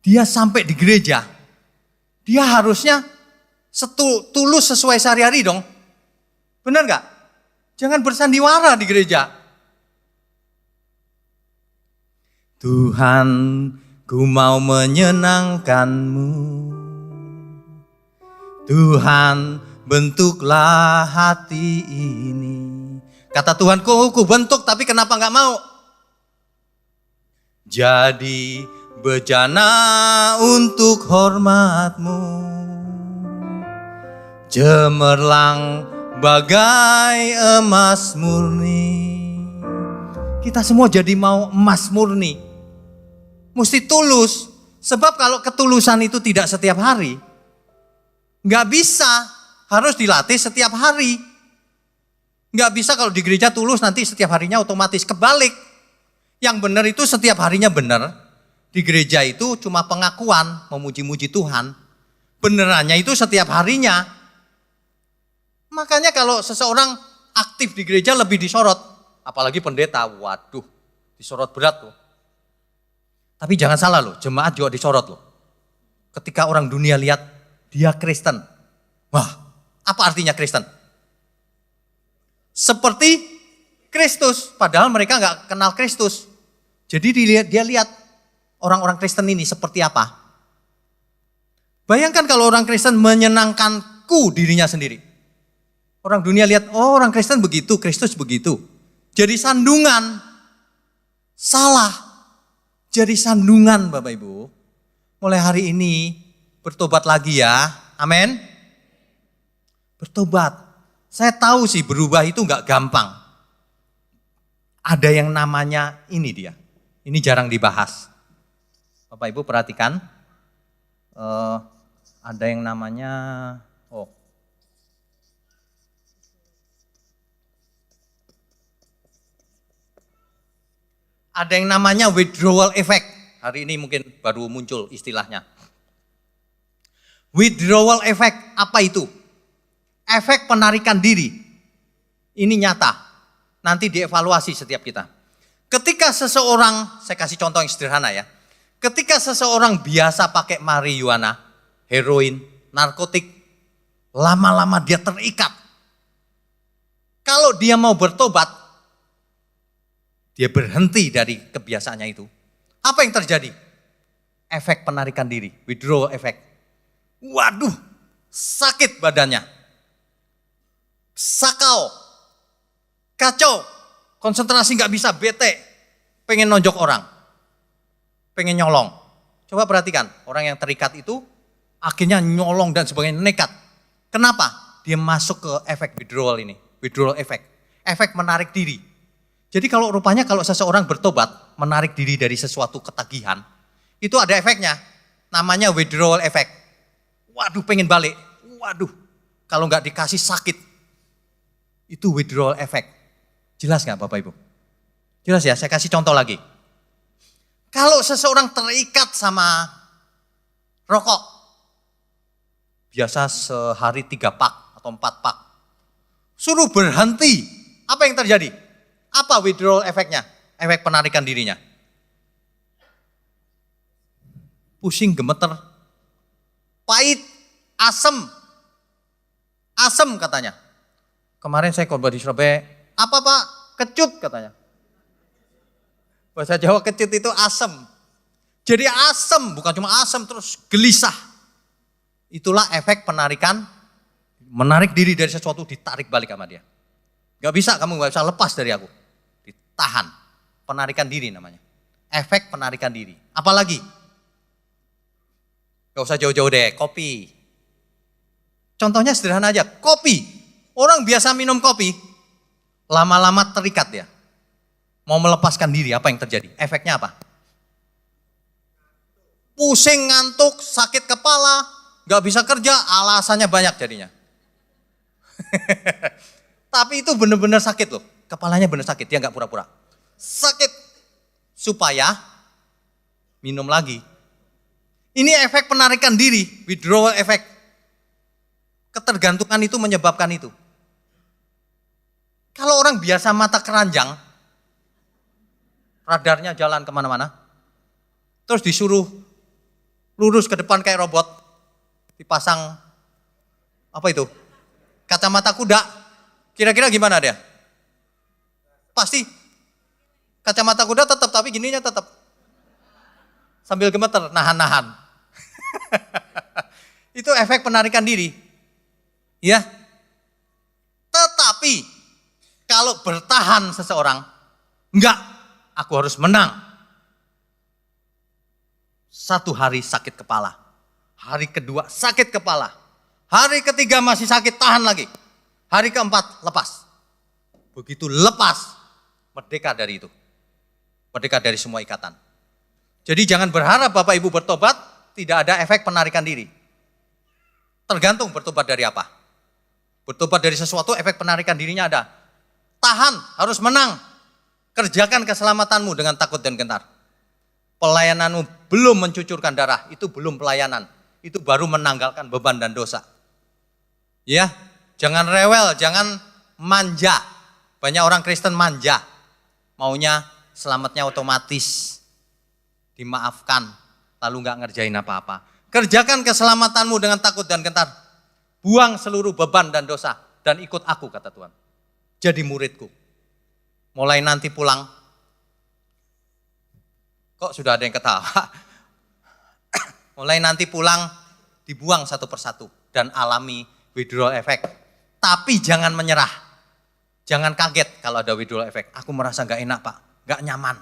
dia sampai di gereja, dia harusnya tulus sesuai sehari-hari dong. Benar gak? Jangan bersandiwara di gereja. Tuhan, ku mau menyenangkanmu. Tuhan, bentuklah hati ini. Kata Tuhan, ku bentuk tapi kenapa gak mau? Jadi bejana untuk hormatmu, cemerlang bagai emas murni. Kita semua jadi mau emas murni. Mesti tulus. Sebab kalau ketulusan itu tidak setiap hari, gak bisa, harus dilatih setiap hari. Gak bisa kalau di gereja tulus nanti setiap harinya otomatis. Kebalik. Yang benar itu setiap harinya benar. Di gereja itu cuma pengakuan, memuji-muji Tuhan. Benerannya itu setiap harinya. Makanya kalau seseorang aktif di gereja lebih disorot. Apalagi pendeta, waduh, disorot berat tuh. Tapi jangan salah loh, jemaat juga disorot loh. Ketika orang dunia lihat dia Kristen. Wah, apa artinya Kristen? Seperti Kristus, padahal mereka gak kenal Kristus. Jadi dia lihat orang-orang Kristen ini seperti apa. Bayangkan kalau orang Kristen menyenangkanku dirinya sendiri. Orang dunia lihat, oh orang Kristen begitu, Kristus begitu. Jadi sandungan, salah. Jadi sandungan Bapak Ibu. Mulai hari ini bertobat lagi ya, amin. Bertobat. Saya tahu sih berubah itu gak gampang. Ada yang namanya ini dia. Ini jarang dibahas. Bapak Ibu perhatikan. Ada yang namanya, ada yang namanya withdrawal effect. Hari ini mungkin baru muncul istilahnya. Withdrawal effect, apa itu? Efek penarikan diri. Ini nyata. Nanti dievaluasi setiap kita. Ketika seseorang, saya kasih contoh yang sederhana ya. Ketika seseorang biasa pakai marijuana, heroin, narkotik, lama-lama dia terikat. Kalau dia mau bertobat, dia berhenti dari kebiasaannya itu. Apa yang terjadi? Efek penarikan diri, withdrawal effect. Waduh, sakit badannya. sakau, kacau, konsentrasi nggak bisa, bete, pengen nonjok orang, pengen nyolong. Coba perhatikan, orang yang terikat itu akhirnya nyolong dan sebagainya, nekat. Kenapa? Dia masuk ke efek withdrawal ini, withdrawal effect, efek menarik diri. Jadi kalau rupanya kalau seseorang bertobat, menarik diri dari sesuatu ketagihan, itu ada efeknya, namanya withdrawal effect. Waduh pengen balik, waduh kalau nggak dikasih sakit. Itu withdrawal effect. Jelas nggak Bapak Ibu? Jelas ya, saya kasih contoh lagi. Kalau seseorang terikat sama rokok, biasa sehari 3 pak atau 4 pak, suruh berhenti, apa yang terjadi? Apa withdrawal efeknya? Efek penarikan dirinya. Pusing, gemeter, pahit, asem. Asem katanya. Kemarin saya khotbah di Surabaya, apa Pak? Kecut katanya. Bahasa Jawa kecut itu asem. Jadi asem, bukan cuma asem, terus gelisah. Itulah efek penarikan, menarik diri dari sesuatu, ditarik balik sama dia. Gak bisa, kamu gak bisa lepas dari aku. Ditahan, penarikan diri namanya. Efek penarikan diri. Apalagi? Gak usah jauh-jauh deh, kopi. Contohnya sederhana aja, kopi. Orang biasa minum kopi, lama-lama terikat dia. Mau melepaskan diri, apa yang terjadi? Efeknya apa? Pusing, ngantuk, sakit kepala, gak bisa kerja, alasannya banyak jadinya. Tapi itu benar-benar sakit loh, kepalanya benar sakit, dia gak pura-pura. Sakit, supaya minum lagi. Ini efek penarikan diri, withdrawal effect. Ketergantungan itu menyebabkan itu. Kalau orang biasa mata keranjang, radarnya jalan kemana-mana, terus disuruh lurus ke depan kayak robot, dipasang apa itu, kacamata kuda, kira-kira gimana dia? Pasti kacamata kuda tetap, tapi gininya tetap sambil gemeter, nahan-nahan. Itu efek penarikan diri, ya. Tetapi kalau bertahan seseorang, enggak, aku harus menang. Satu hari sakit kepala, hari kedua sakit kepala, hari ketiga masih sakit, tahan lagi, hari keempat lepas. Begitu lepas, merdeka dari itu, merdeka dari semua ikatan. Jadi jangan berharap Bapak Ibu bertobat tidak ada efek penarikan diri. Tergantung bertobat dari apa. Bertobat dari sesuatu, efek penarikan dirinya ada. Tahan, harus menang. Kerjakan keselamatanmu dengan takut dan gentar. Pelayananmu belum mencucurkan darah, itu belum pelayanan. Itu baru menanggalkan beban dan dosa. Ya, jangan rewel, jangan manja. Banyak orang Kristen manja. Maunya selamatnya otomatis. Dimaafkan, lalu nggak ngerjain apa-apa. Kerjakan keselamatanmu dengan takut dan gentar. Buang seluruh beban dan dosa dan ikut aku, kata Tuhan. Jadi muridku. Mulai nanti pulang. Kok sudah ada yang ketawa? Mulai nanti pulang, dibuang satu persatu dan alami withdrawal effect. Tapi jangan menyerah. Jangan kaget kalau ada withdrawal effect. Aku merasa gak enak Pak, gak nyaman.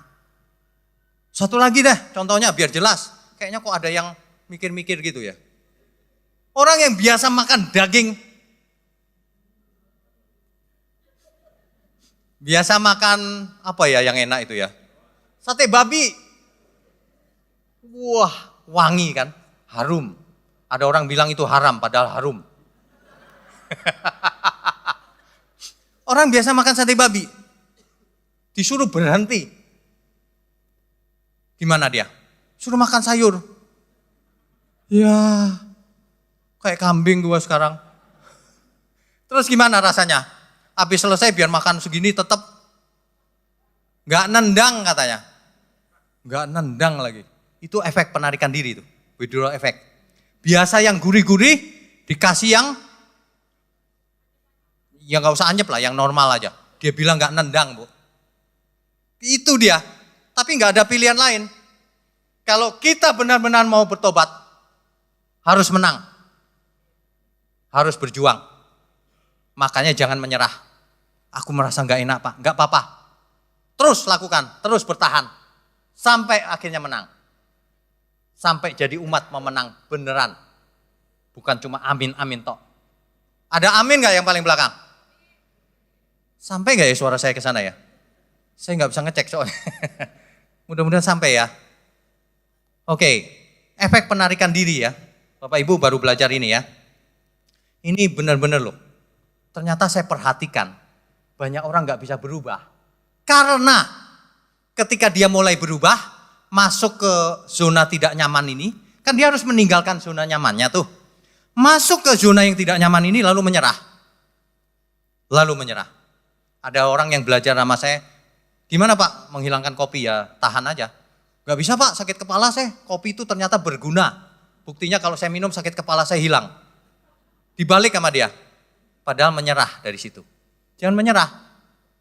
Satu lagi deh, contohnya biar jelas. Kayaknya kok ada yang mikir-mikir gitu ya. Orang yang biasa makan daging, biasa makan apa ya yang enak itu ya? Sate babi. Wah, wangi kan? Harum. Ada orang bilang itu haram, padahal harum. Orang biasa makan sate babi, disuruh berhenti. Gimana dia? Suruh makan sayur. Ya, kayak kambing gua sekarang. Terus gimana rasanya? Habis selesai biar makan segini tetap gak nendang katanya. Gak nendang lagi. Itu efek penarikan diri itu. Withdrawal effect. Biasa yang gurih-gurih dikasih yang gak usah anyep lah, yang normal aja. Dia bilang gak nendang Bu. Itu dia. Tapi gak ada pilihan lain. Kalau kita benar-benar mau bertobat, harus menang. Harus berjuang. Makanya jangan menyerah. Aku merasa nggak enak Pak, nggak apa-apa. Terus lakukan, terus bertahan. Sampai akhirnya menang. Sampai jadi umat memenang beneran. Bukan cuma amin-amin tok. Ada amin nggak yang paling belakang? Sampai nggak ya suara saya ke sana ya? Saya nggak bisa ngecek soalnya. Mudah-mudahan sampai ya. Oke, efek penarikan diri ya. Bapak Ibu baru belajar ini ya. Ini benar-benar loh. Ternyata saya perhatikan banyak orang nggak bisa berubah. Karena ketika dia mulai berubah, masuk ke zona tidak nyaman ini, kan dia harus meninggalkan zona nyamannya tuh. Masuk ke zona yang tidak nyaman ini lalu menyerah. Lalu menyerah. Ada orang yang belajar sama saya, gimana Pak menghilangkan kopi ya tahan aja. Gak bisa Pak, sakit kepala saya, kopi itu ternyata berguna. Buktinya kalau saya minum sakit kepala saya hilang. Dibalik sama dia, padahal menyerah dari situ. Jangan menyerah.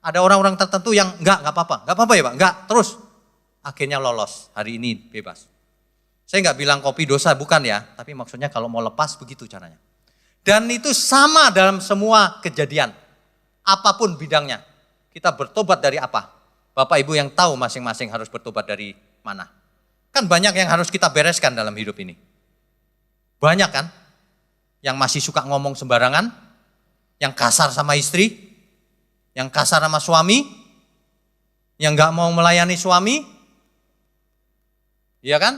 Ada orang-orang tertentu yang enggak apa-apa ya Pak, enggak, terus. Akhirnya lolos, hari ini bebas. Saya enggak bilang kopi dosa, bukan ya, tapi maksudnya kalau mau lepas begitu caranya. Dan itu sama dalam semua kejadian, apapun bidangnya. Kita bertobat dari apa? Bapak Ibu yang tahu masing-masing harus bertobat dari mana. Kan banyak yang harus kita bereskan dalam hidup ini. Banyak kan? Yang masih suka ngomong sembarangan, yang kasar sama istri, yang kasar sama suami, yang gak mau melayani suami, iya kan?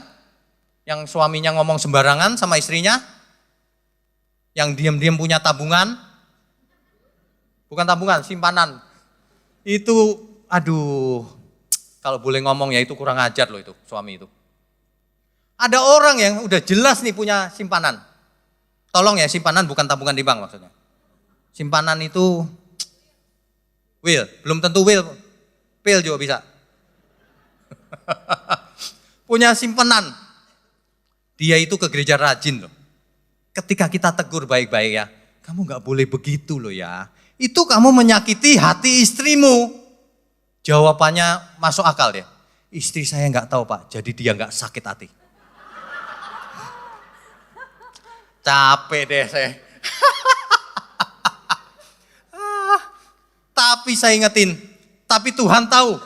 Yang suaminya ngomong sembarangan sama istrinya, yang diam-diam punya tabungan, bukan tabungan, simpanan. Itu, aduh, kalau boleh ngomong ya itu kurang ajar loh itu, suami itu. Ada orang yang udah jelas nih punya simpanan. Tolong ya, simpanan bukan tabungan di bank maksudnya. Simpanan itu, will, belum tentu will, pil juga bisa. Punya simpanan. Dia itu ke gereja rajin loh. Ketika kita tegur baik-baik ya, kamu gak boleh begitu loh ya. Itu kamu menyakiti hati istrimu. Jawabannya masuk akal ya. Istri saya gak tahu Pak, jadi dia gak sakit hati. Capek deh saya. Tapi saya ingetin, tapi Tuhan tahu.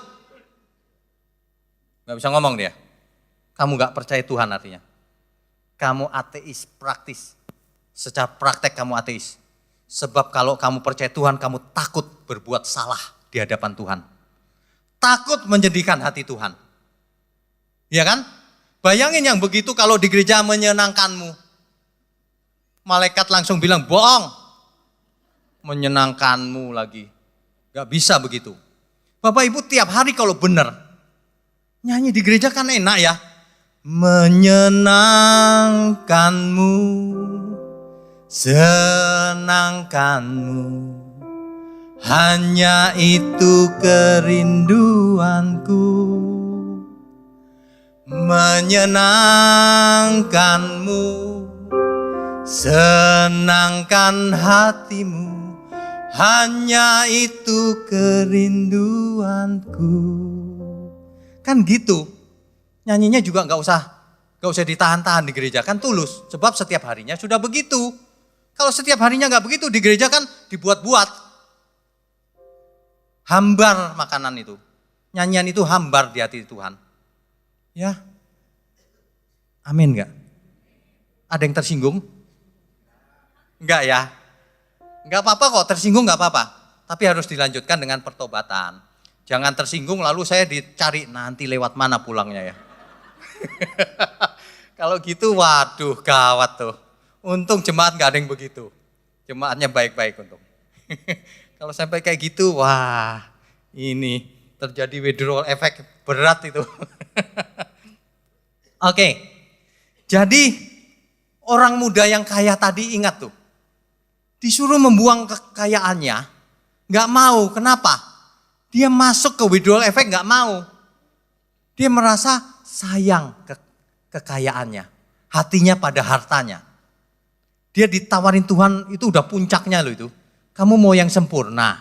Gak bisa ngomong dia. Kamu gak percaya Tuhan artinya. Kamu ateis praktis. Secara praktek kamu ateis. Sebab kalau kamu percaya Tuhan, kamu takut berbuat salah di hadapan Tuhan. Takut menjadikan hati Tuhan. Iya kan? Bayangin yang begitu kalau di gereja menyenangkanmu. Malaikat langsung bilang, bohong. Menyenangkanmu lagi. Gak bisa begitu. Bapak Ibu tiap hari kalau benar. Nyanyi di gereja kan enak ya. Menyenangkanmu, senangkanmu, hanya itu kerinduanku. Menyenangkanmu, senangkan hatimu, hanya itu kerinduanku. Kan gitu. Nyanyinya juga nggak usah ditahan-tahan di gereja, kan tulus. Sebab setiap harinya sudah begitu. Kalau setiap harinya nggak begitu di gereja kan dibuat-buat. Hambar makanan itu. Nyanyian itu hambar di hati Tuhan. Ya, amin nggak? Ada yang tersinggung? Enggak ya? Enggak apa-apa kok, tersinggung nggak apa-apa. Tapi harus dilanjutkan dengan pertobatan. Jangan tersinggung lalu saya dicari nanti lewat mana pulangnya ya. Kalau gitu waduh gawat tuh. Untung jemaat gak ada yang begitu. Jemaatnya baik-baik untung. Kalau sampai kayak gitu wah ini terjadi withdrawal effect berat itu. Oke, jadi orang muda yang kaya tadi ingat tuh. Disuruh membuang kekayaannya, gak mau, kenapa? Dia masuk ke withdrawal effect gak mau. Dia merasa sayang kekayaannya. Hatinya pada hartanya. Dia ditawarin Tuhan itu udah puncaknya loh itu. Kamu mau yang sempurna.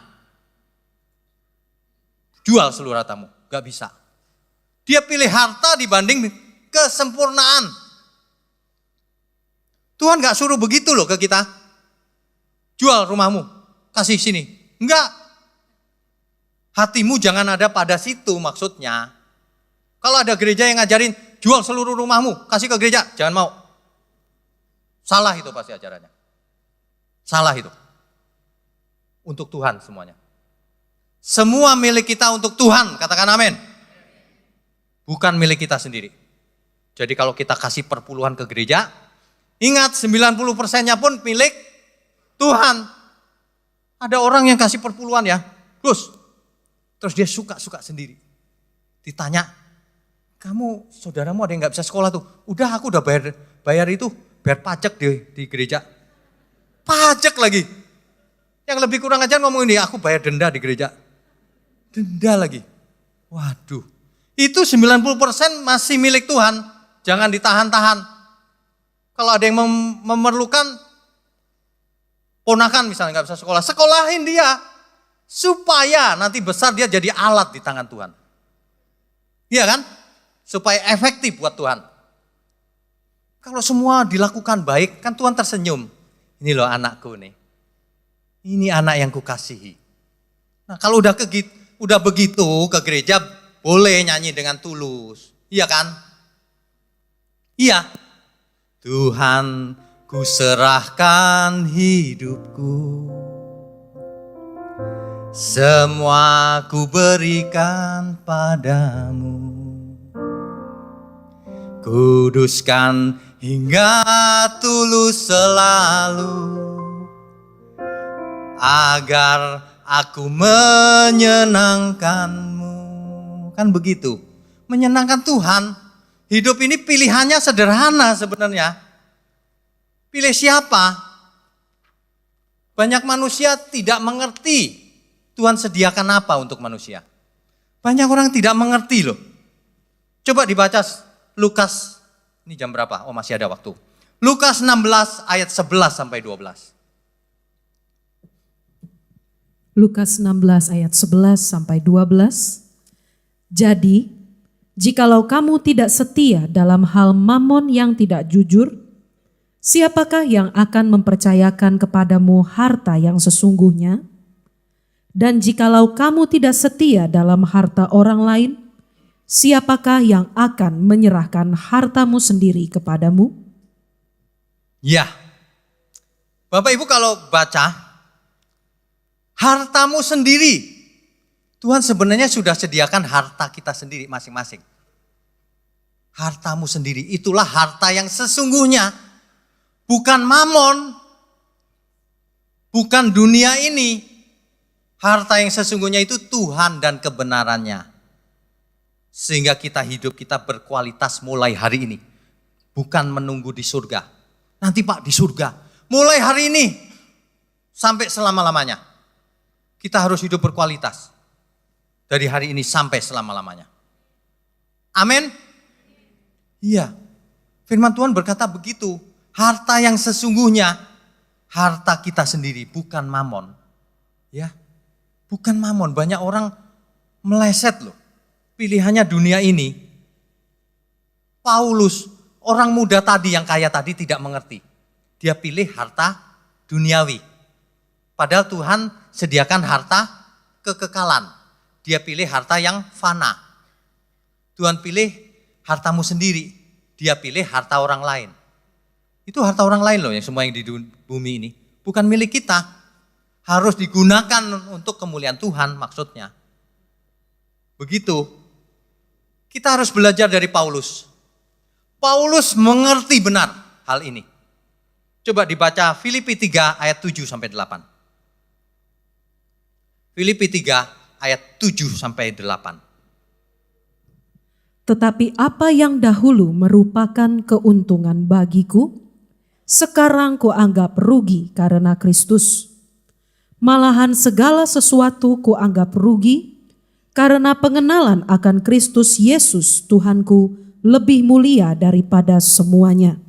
Jual seluruh hartamu. Gak bisa. Dia pilih harta dibanding kesempurnaan. Tuhan gak suruh begitu loh ke kita. Jual rumahmu. kasih sini. Enggak. Hatimu jangan ada pada situ maksudnya. Kalau ada gereja yang ngajarin jual seluruh rumahmu, kasih ke gereja, jangan mau. Salah itu pasti ajarannya. Salah itu. Untuk Tuhan semuanya. Semua milik kita untuk Tuhan, katakan amin. Bukan milik kita sendiri. Jadi kalau kita kasih perpuluhan ke gereja, ingat 90%-nya pun milik Tuhan. Ada orang yang kasih perpuluhan ya, terus dia suka sendiri. Ditanya, kamu saudaramu ada yang gak bisa sekolah tuh? Udah aku udah bayar itu, bayar pajak di gereja. Pajak lagi. Yang lebih kurang ajar ngomong ini, aku bayar denda di gereja. Denda lagi. Waduh. Itu 90% masih milik Tuhan. Jangan ditahan-tahan. Kalau ada yang memerlukan, ponakan misalnya gak bisa sekolah, sekolahin dia. Supaya nanti besar dia jadi alat di tangan Tuhan. Iya kan? Supaya efektif buat Tuhan. Kalau semua dilakukan baik, kan Tuhan tersenyum. Ini loh anakku nih. Ini anak yang kukasihi. Nah kalau udah begitu ke gereja, boleh nyanyi dengan tulus. Iya kan? Iya. Tuhan, ku serahkan hidupku. Semua ku berikan padamu. Kuduskan hingga tulus selalu. Agar aku menyenangkanmu. Kan begitu. Menyenangkan Tuhan. Hidup ini pilihannya sederhana sebenarnya. Pilih siapa? Banyak manusia tidak mengerti Tuhan sediakan apa untuk manusia. Banyak orang tidak mengerti loh. Coba dibaca Lukas, ini jam berapa? Oh masih ada waktu. Lukas 16 ayat 11 sampai 12. Lukas 16 ayat 11 sampai 12. Jadi, jikalau kamu tidak setia dalam hal mamon yang tidak jujur, siapakah yang akan mempercayakan kepadamu harta yang sesungguhnya? Dan jikalau kamu tidak setia dalam harta orang lain, siapakah yang akan menyerahkan hartamu sendiri kepadamu? Ya, Bapak Ibu kalau baca, hartamu sendiri, Tuhan sebenarnya sudah sediakan harta kita sendiri masing-masing. Hartamu sendiri, itulah harta yang sesungguhnya. Bukan mamon, bukan dunia ini. Harta yang sesungguhnya itu Tuhan dan kebenarannya. Sehingga hidup kita berkualitas mulai hari ini. Bukan menunggu di surga. Nanti Pak di surga. Mulai hari ini sampai selama-lamanya. Kita harus hidup berkualitas. Dari hari ini sampai selama-lamanya. Amin. Iya. Firman Tuhan berkata begitu. Harta yang sesungguhnya, harta kita sendiri, bukan mamon. Ya. Bukan mamon, banyak orang meleset loh. Pilihannya dunia ini. Paulus, orang muda tadi yang kaya tadi tidak mengerti. Dia pilih harta duniawi. Padahal Tuhan sediakan harta kekekalan. Dia pilih harta yang fana. Tuhan pilih hartamu sendiri. Dia pilih harta orang lain. Itu harta orang lain loh yang semua yang di bumi ini. Bukan milik kita. Harus digunakan untuk kemuliaan Tuhan maksudnya. Begitu. Kita harus belajar dari Paulus. Paulus mengerti benar hal ini. Coba dibaca Filipi 3 ayat 7 sampai 8. Filipi 3 ayat 7 sampai 8. Tetapi apa yang dahulu merupakan keuntungan bagiku, sekarang kuanggap rugi karena Kristus. Malahan segala sesuatu kuanggap rugi karena pengenalan akan Kristus Yesus Tuhanku lebih mulia daripada semuanya.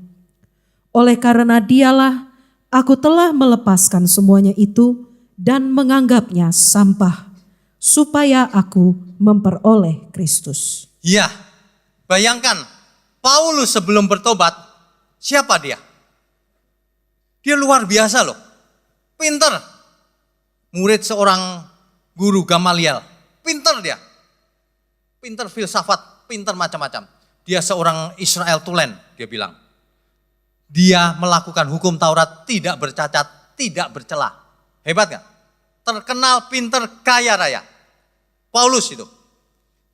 Oleh karena dialah aku telah melepaskan semuanya itu dan menganggapnya sampah supaya aku memperoleh Kristus. Ya, bayangkan Paulus sebelum bertobat, siapa dia? Dia luar biasa loh, pinter. murid seorang guru Gamaliel. Pinter dia. Pinter filsafat, pinter macam-macam. Dia seorang Israel tulen, dia bilang. Dia melakukan hukum Taurat tidak bercacat, tidak bercela. Hebat gak? Terkenal, pinter, kaya raya. Paulus itu.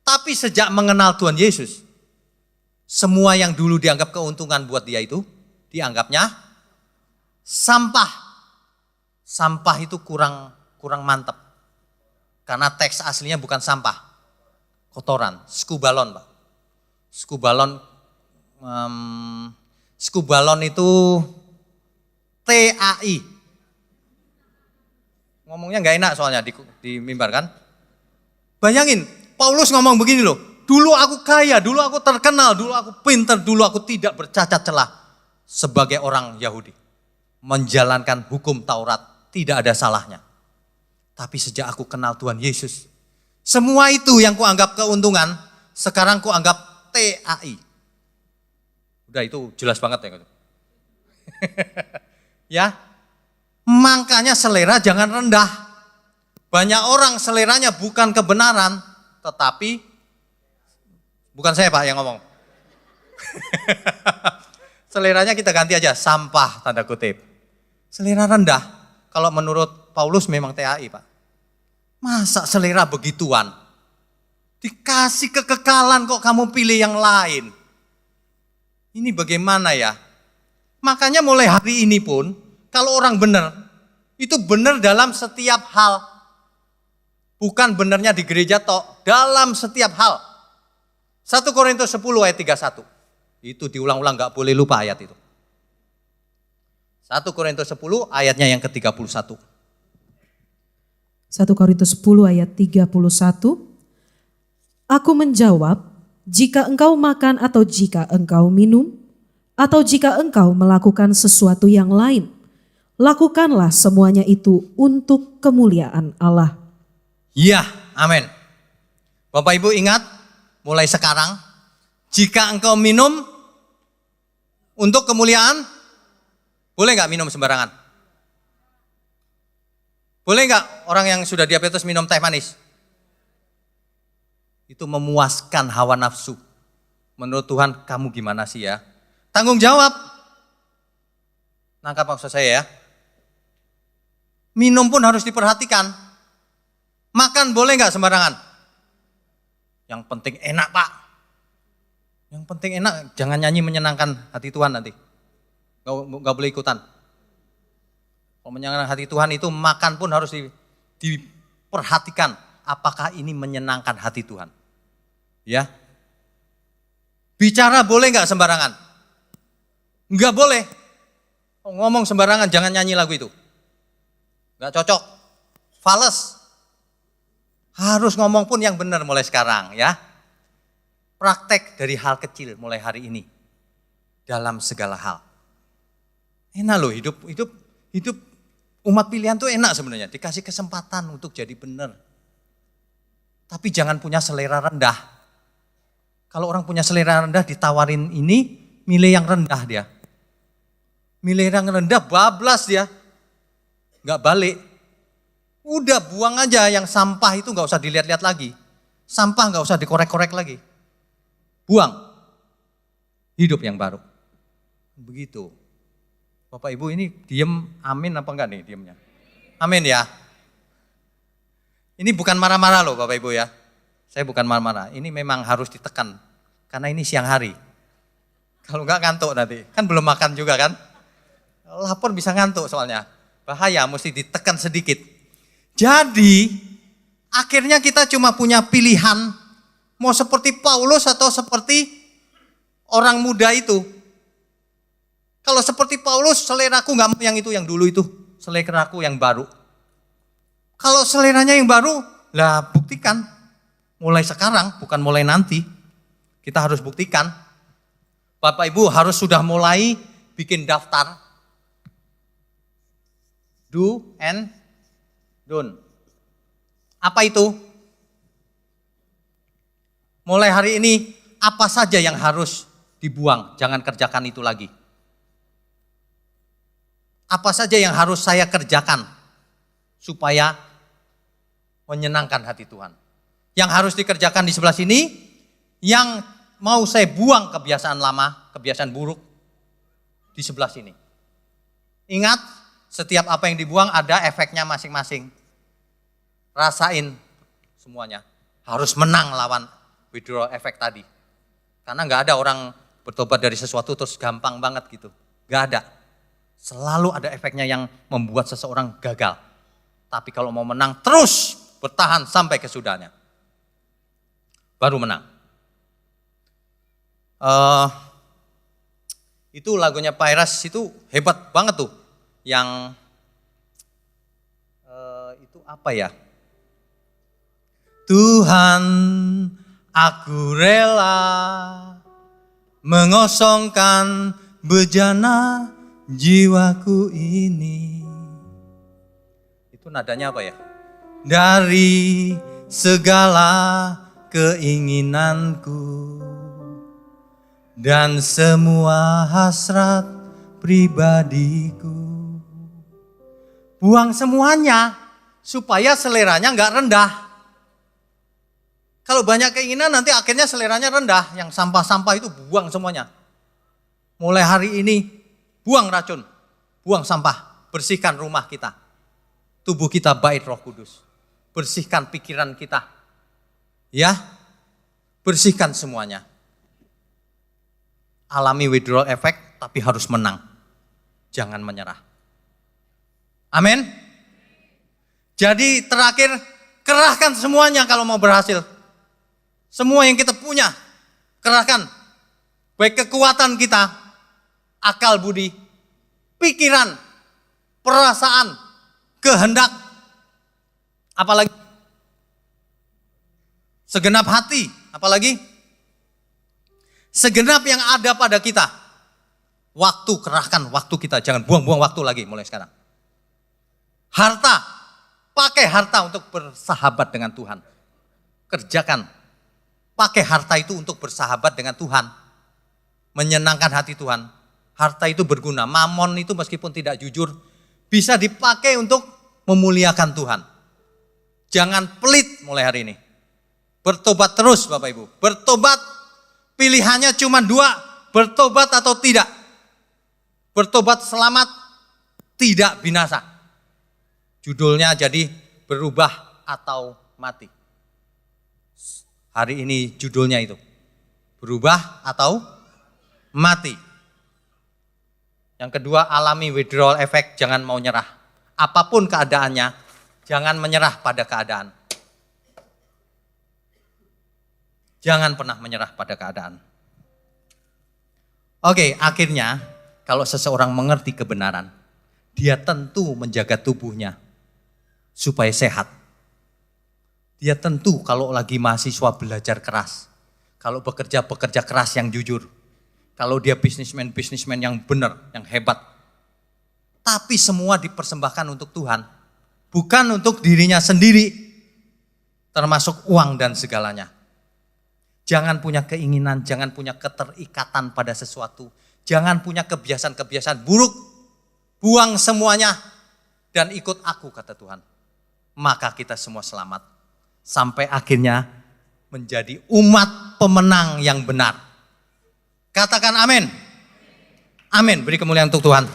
Tapi sejak mengenal Tuhan Yesus, semua yang dulu dianggap keuntungan buat dia itu, dianggapnya sampah. Sampah itu kurang mantep. Karena teks aslinya bukan sampah. Kotoran, skubalon Pak. Skubalon itu TAI. Ngomongnya gak enak soalnya di mimbar kan. Bayangin, Paulus ngomong begini loh. Dulu aku kaya, dulu aku terkenal, dulu aku pintar, dulu aku tidak bercacat celah. Sebagai orang Yahudi. Menjalankan hukum Taurat tidak ada salahnya. Tapi sejak aku kenal Tuhan Yesus, semua itu yang kuanggap keuntungan, sekarang kuanggap TAI. Udah itu jelas banget ya. Ya, makanya selera jangan rendah. Banyak orang seleranya bukan kebenaran, tetapi, bukan saya Pak yang ngomong. Seleranya kita ganti aja, sampah tanda kutip. Selera rendah, kalau menurut Paulus memang TAI Pak. Masa selera begituan? Dikasih kekekalan kok kamu pilih yang lain? Ini bagaimana ya? Makanya mulai hari ini pun, kalau orang benar, itu benar dalam setiap hal. Bukan benarnya di gereja tok, dalam setiap hal. 1 Korintus 10 ayat 31. Itu diulang-ulang, gak boleh lupa ayat itu. 1 Korintus 10 ayatnya yang ke-31. 1 Korintus 10 ayat 31. Aku menjawab, jika engkau makan atau jika engkau minum, atau jika engkau melakukan sesuatu yang lain, lakukanlah semuanya itu untuk kemuliaan Allah. Ya, amin. Bapak Ibu ingat, mulai sekarang, jika engkau minum untuk kemuliaan, boleh gak minum sembarangan? Boleh nggak orang yang sudah diabetes minum teh manis? Itu memuaskan hawa nafsu. Menurut Tuhan, kamu gimana sih ya? Tanggung jawab. Nangkap maksud saya ya. Minum pun harus diperhatikan. Makan boleh nggak sembarangan? Yang penting enak Pak. Yang penting enak, jangan nyanyi menyenangkan hati Tuhan nanti. Nggak boleh ikutan. Kalau menyenangkan hati Tuhan itu makan pun harus diperhatikan. Apakah ini menyenangkan hati Tuhan? Ya. Bicara boleh nggak sembarangan? Nggak boleh. Ngomong sembarangan, jangan nyanyi lagu itu. Nggak cocok. Fales. Harus ngomong pun yang benar mulai sekarang ya. Praktek dari hal kecil mulai hari ini. Dalam segala hal. Enak loh hidup umat pilihan tuh enak sebenarnya, dikasih kesempatan untuk jadi benar. Tapi jangan punya selera rendah. Kalau orang punya selera rendah ditawarin ini, milih yang rendah dia. Milih yang rendah bablas dia. Gak balik. Udah buang aja yang sampah itu gak usah dilihat-lihat lagi. Sampah gak usah dikorek-korek lagi. Buang. Hidup yang baru. Begitu. Bapak Ibu ini diem amin apa enggak nih diemnya? Amin ya. Ini bukan marah-marah loh Bapak Ibu ya. Saya bukan marah-marah, ini memang harus ditekan. Karena ini siang hari. Kalau enggak ngantuk nanti, kan belum makan juga kan. Lapar bisa ngantuk soalnya. Bahaya, mesti ditekan sedikit. Jadi akhirnya kita cuma punya pilihan. Mau seperti Paulus atau seperti orang muda itu. Kalau seperti Paulus, seleraku nggak mau yang itu, yang dulu itu. Seleraku yang baru. Kalau seleranya yang baru, lah buktikan. Mulai sekarang, bukan mulai nanti. Kita harus buktikan. Bapak Ibu harus sudah mulai bikin daftar. Do and don't. Apa itu? Mulai hari ini, apa saja yang harus dibuang, jangan kerjakan itu lagi. Apa saja yang harus saya kerjakan supaya menyenangkan hati Tuhan. Yang harus dikerjakan di sebelah sini, yang mau saya buang kebiasaan lama, kebiasaan buruk di sebelah sini. Ingat, setiap apa yang dibuang ada efeknya masing-masing. Rasain semuanya. Harus menang lawan withdrawal effect tadi. Karena nggak ada orang bertobat dari sesuatu terus gampang banget gitu. Nggak ada. Selalu ada efeknya yang membuat seseorang gagal. Tapi kalau mau menang terus bertahan sampai kesudahnya. Baru menang. Itu lagunya Pairas itu hebat banget tuh. Yang itu apa ya? Tuhan, aku rela mengosongkan bejana jiwaku ini. Itu nadanya apa ya? Dari segala keinginanku dan semua hasrat pribadiku. Buang semuanya supaya seleranya enggak rendah. Kalau banyak keinginan nanti akhirnya seleranya rendah. Yang sampah-sampah itu buang semuanya. Mulai hari ini buang racun, buang sampah, bersihkan rumah kita. Tubuh kita bait Roh Kudus. Bersihkan pikiran kita. Ya, bersihkan semuanya. Alami withdrawal effect tapi harus menang. Jangan menyerah. Amin. Jadi terakhir, kerahkan semuanya kalau mau berhasil. Semua yang kita punya, kerahkan. Baik kekuatan kita, akal budi, pikiran, perasaan, kehendak, apalagi segenap hati, apalagi segenap yang ada pada kita. Waktu, kerahkan waktu kita, jangan buang-buang waktu lagi mulai sekarang. Harta, pakai harta untuk bersahabat dengan Tuhan. Kerjakan. Pakai harta itu untuk bersahabat dengan Tuhan. Menyenangkan hati Tuhan. Harta itu berguna. Mamon itu meskipun tidak jujur, bisa dipakai untuk memuliakan Tuhan. Jangan pelit mulai hari ini. Bertobat terus Bapak Ibu. Bertobat, pilihannya cuma 2. Bertobat atau tidak. Bertobat selamat, tidak binasa. Judulnya jadi berubah atau mati. Hari ini judulnya itu. Berubah atau mati. Yang kedua, alami withdrawal effect, jangan mau nyerah. Apapun keadaannya, jangan menyerah pada keadaan. Jangan pernah menyerah pada keadaan. Oke, akhirnya kalau seseorang mengerti kebenaran, dia tentu menjaga tubuhnya supaya sehat. Dia tentu kalau lagi mahasiswa belajar keras. Kalau bekerja keras yang jujur. Kalau dia bisnismen yang benar, yang hebat. Tapi semua dipersembahkan untuk Tuhan. Bukan untuk dirinya sendiri. Termasuk uang dan segalanya. Jangan punya keinginan, jangan punya keterikatan pada sesuatu. Jangan punya kebiasaan-kebiasaan buruk. Buang semuanya dan ikut aku, kata Tuhan. Maka kita semua selamat. Sampai akhirnya menjadi umat pemenang yang benar. Katakan amin. Amin, beri kemuliaan untuk Tuhan.